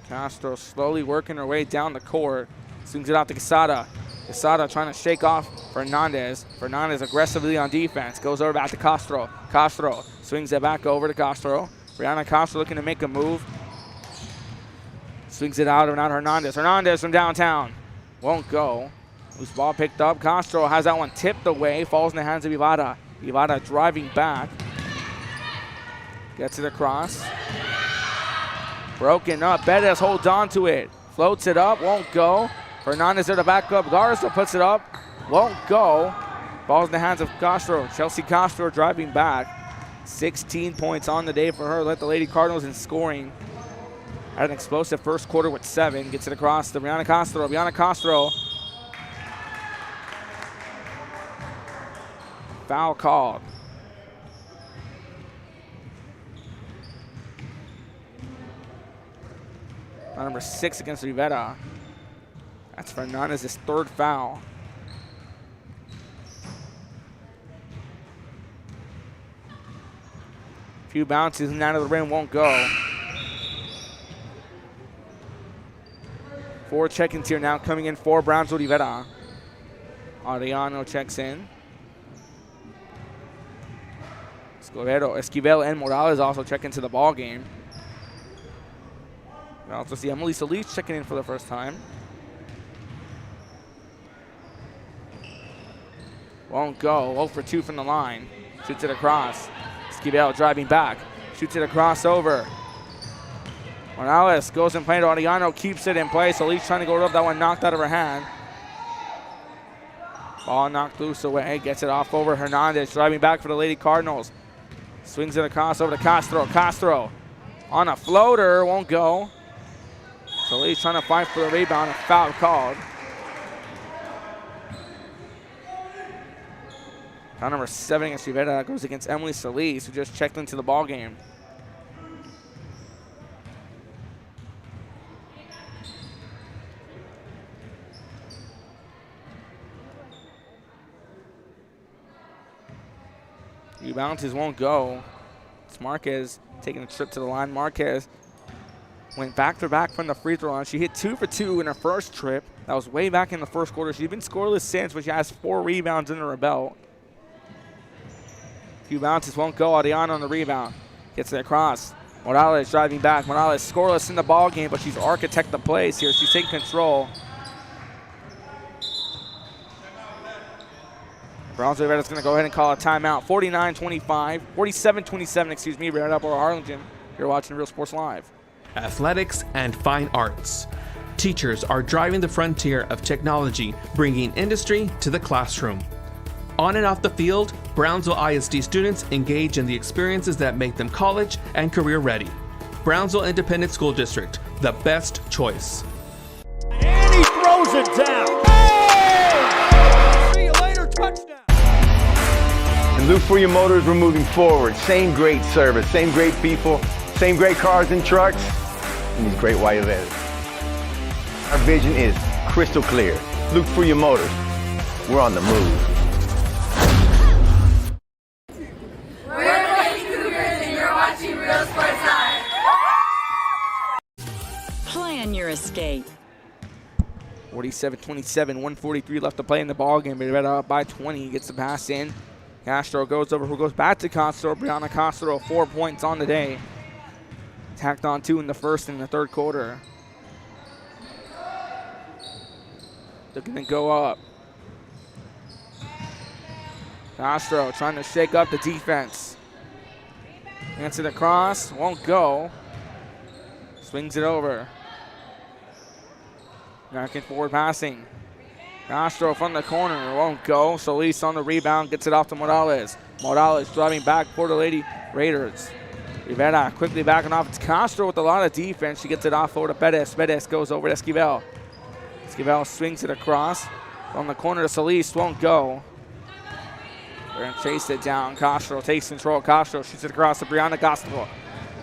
Castro slowly working her way down the court. Swings it out to Quesada. Quesada trying to shake off Fernandez. Fernandez aggressively on defense. Goes over back to Castro. Castro swings it back over to Castro. Brianna Castro looking to make a move. Swings it out around Hernandez. Hernandez from downtown. Won't go. Loose ball picked up. Castro has that one tipped away. Falls in the hands of Ivada. Ivada driving back. Gets it across. Broken up. Bettis holds on to it. Floats it up. Won't go. Fernandez there to back up. Garza puts it up. Won't go. Ball's in the hands of Castro. Chelsea Castro driving back. 16 points on the day for her. Led the Lady Cardinals in scoring. Had an explosive first quarter with 7. Gets it across to Brianna Castro. Brianna Castro. Foul called. Number 6 against Rivera. That's Fernandez's 3rd foul. Few bounces and out of the rim, won't go. 4 check-ins here now coming in for Brownsville Rivera. Ariano checks in. Esquivel and Morales also check into the ball game. We also see Emily Solis checking in for the first time. Won't go. 0 for 2 from the line. Shoots it across. Esquivel driving back. Shoots it across over. Morales goes and plays to Ariano. Keeps it in place. Solis trying to go up. That one knocked out of her hand. Ball knocked loose away. Gets it off over Hernandez. Driving back for the Lady Cardinals. Swings it across over to Castro. Castro on a floater. Won't go. Solis trying to fight for the rebound. A foul called. Foul number 7 against Rivera goes against Emily Solis, who just checked into the ball game. Few bounces won't go. It's Marquez taking a trip to the line. Marquez went back-to-back from the free throw line. She hit 2 for 2 in her first trip. That was way back in the first quarter. She's been scoreless since, but she has 4 rebounds under her belt. Few bounces won't go. Ariana on the rebound. Gets it across. Morales driving back. Morales scoreless in the ball game, but she's architect the plays here. She's taking control. Brownsville Rivera's going to go ahead and call a timeout. 47-27, excuse me, right up over Harlingen. You're watching Real Sports Live. Athletics and fine arts. Teachers are driving the frontier of technology, bringing industry to the classroom. On and off the field, Brownsville ISD students engage in the experiences that make them college and career ready. Brownsville Independent School District, the best choice. And he throws it down. Hey! See you later, touchdown. And look for your motors, we're moving forward. Same great service, same great people, same great cars and trucks, and these great white vehicles. Our vision is crystal clear. Look for your motors. We're on the move. We're the Lady Cougars and you're watching Real Sports Live. Plan your escape. 47-27, 143 left to play in the ball game. Rivera up by 20, gets the pass in. Castro goes over, who goes back to Castro. Brianna Castro, 4 points on the day. Tacked on 2 in the first and the third quarter. They're going to go up. Castro trying to shake up the defense. Answer the cross, won't go. Swings it over. Back and forward passing. Castro from the corner, won't go. Solis on the rebound, gets it off to Morales. Morales driving back for the Lady Raiders. Rivera quickly backing off. It's Castro with a lot of defense. She gets it off over to Perez. Perez goes over to Esquivel. Esquivel swings it across. From the corner to Solis, won't go. They're going to chase it down. Castro takes control. Castro shoots it across to Brianna Castro.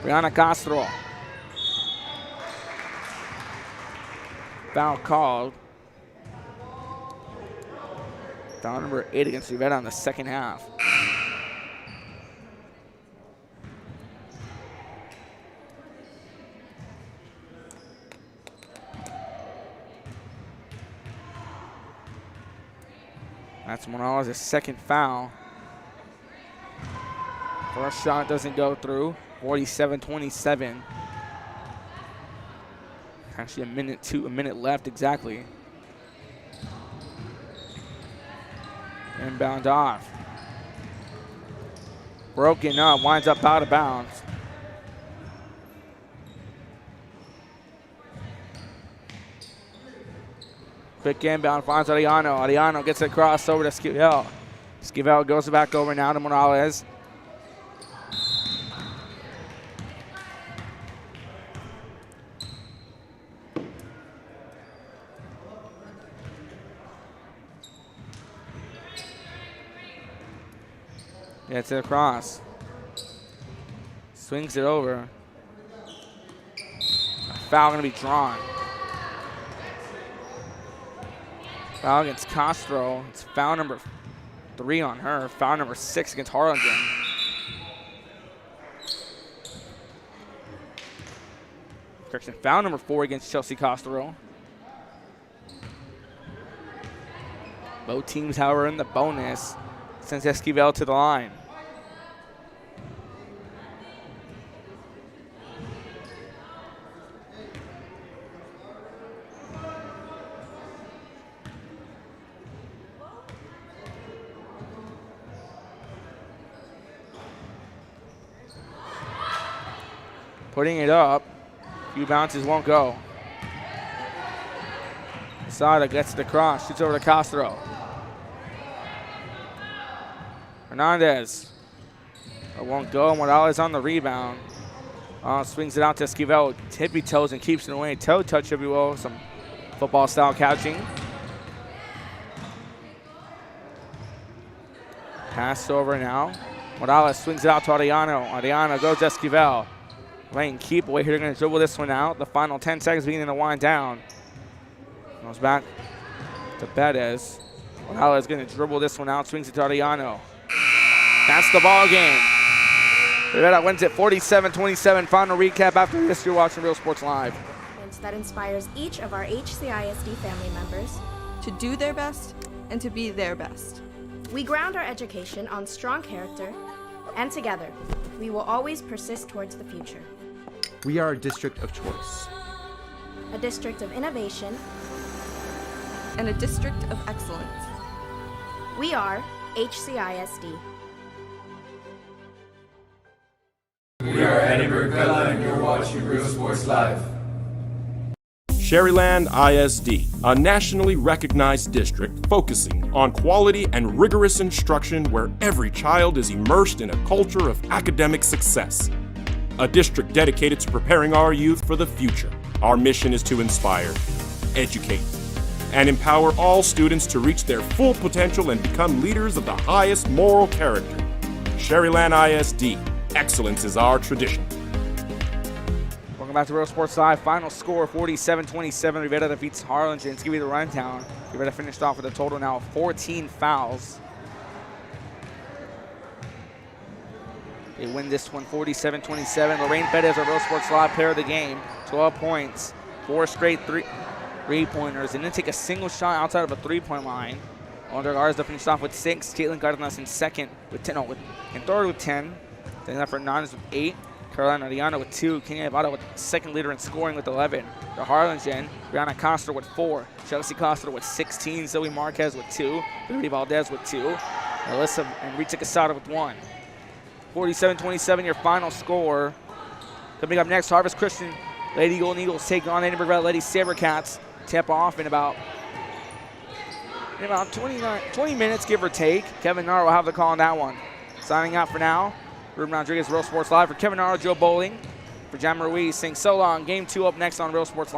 Brianna Castro. Foul called. Foul number 8 against Rivera in the second half. That's Morales' second foul. First shot doesn't go through. 47-27. Actually a minute left exactly. Inbound off. Broken up, winds up out of bounds. Quick inbound, finds Ariano. Ariano gets it across over to Esquivel. Esquivel goes back over now to Morales. Gets it across. Swings it over. A foul going to be drawn. Foul against Castro. It's foul number 3 on her. Foul number 6 against Harlingen. Correction, foul number 4 against Chelsea Castro. Both teams, however, in the bonus. Sends Esquivel to the line. Putting it up. Few bounces won't go. Sada gets the cross, shoots over to Castro. Hernandez. It won't go. Morales on the rebound. Swings it out to Esquivel. Tippy toes and keeps it away. Toe touch, if you will. Some football style couching. Pass over now. Morales swings it out to Ariano. Ariano goes to Esquivel. Lane keep away here. They're going to dribble this one out. The final 10 seconds beginning to wind down. Goes back to Perez. Morales going to dribble this one out. Swings it to Ariano. That's the ball game. Rivera wins it 47-27. Final recap after this. You're watching Real Sports Live. That inspires each of our HCISD family members to do their best and to be their best. We ground our education on strong character, and together, we will always persist towards the future. We are a district of choice. A district of innovation. And a district of excellence. We are HCISD. We are Eddie Villa and you're watching Real Sports Live. Sherryland ISD, a nationally recognized district focusing on quality and rigorous instruction where every child is immersed in a culture of academic success. a district dedicated to preparing our youth for the future. Our mission is to inspire, educate, and empower all students to reach their full potential and become leaders of the highest moral character. Sherryland ISD, excellence is our tradition. Welcome back to Real Sports Live. Final score 47-27. Rivera defeats Harlingen. To give you the rundown, Rivera finished off with a total now of 14 fouls. They win this one 47-27. Lorraine Bettis, our Real Sports Live player of the game, 12 points, 4 straight three-pointers. They didn't take a single shot outside of a three-point line. Alondra Garza finished off with 6. Caitlin Gardenas in second with 10. In third with 10. Daniela Fernandez with 8. Carolina Ariana with 2. Kenya Evada with second leader in scoring with 11. For Harlingen, Brianna Coster with 4. Chelsea Coster with 16. Zoe Marquez with 2. Liberty Valdez with 2. Alyssa and Rita Casada with 1. 47-27, your final score. Coming up next, Harvest Christian Lady Golden Eagles take on Edinburgh Red Lady Sabercats. Tip off in about 20 minutes, give or take. Kevin Nara will have the call on that one. Signing out for now, Ruben Rodriguez, Real Sports Live. For Kevin Nara, Joe Bowling. For Jam Ruiz, saying so long. Game 2 up next on Real Sports Live.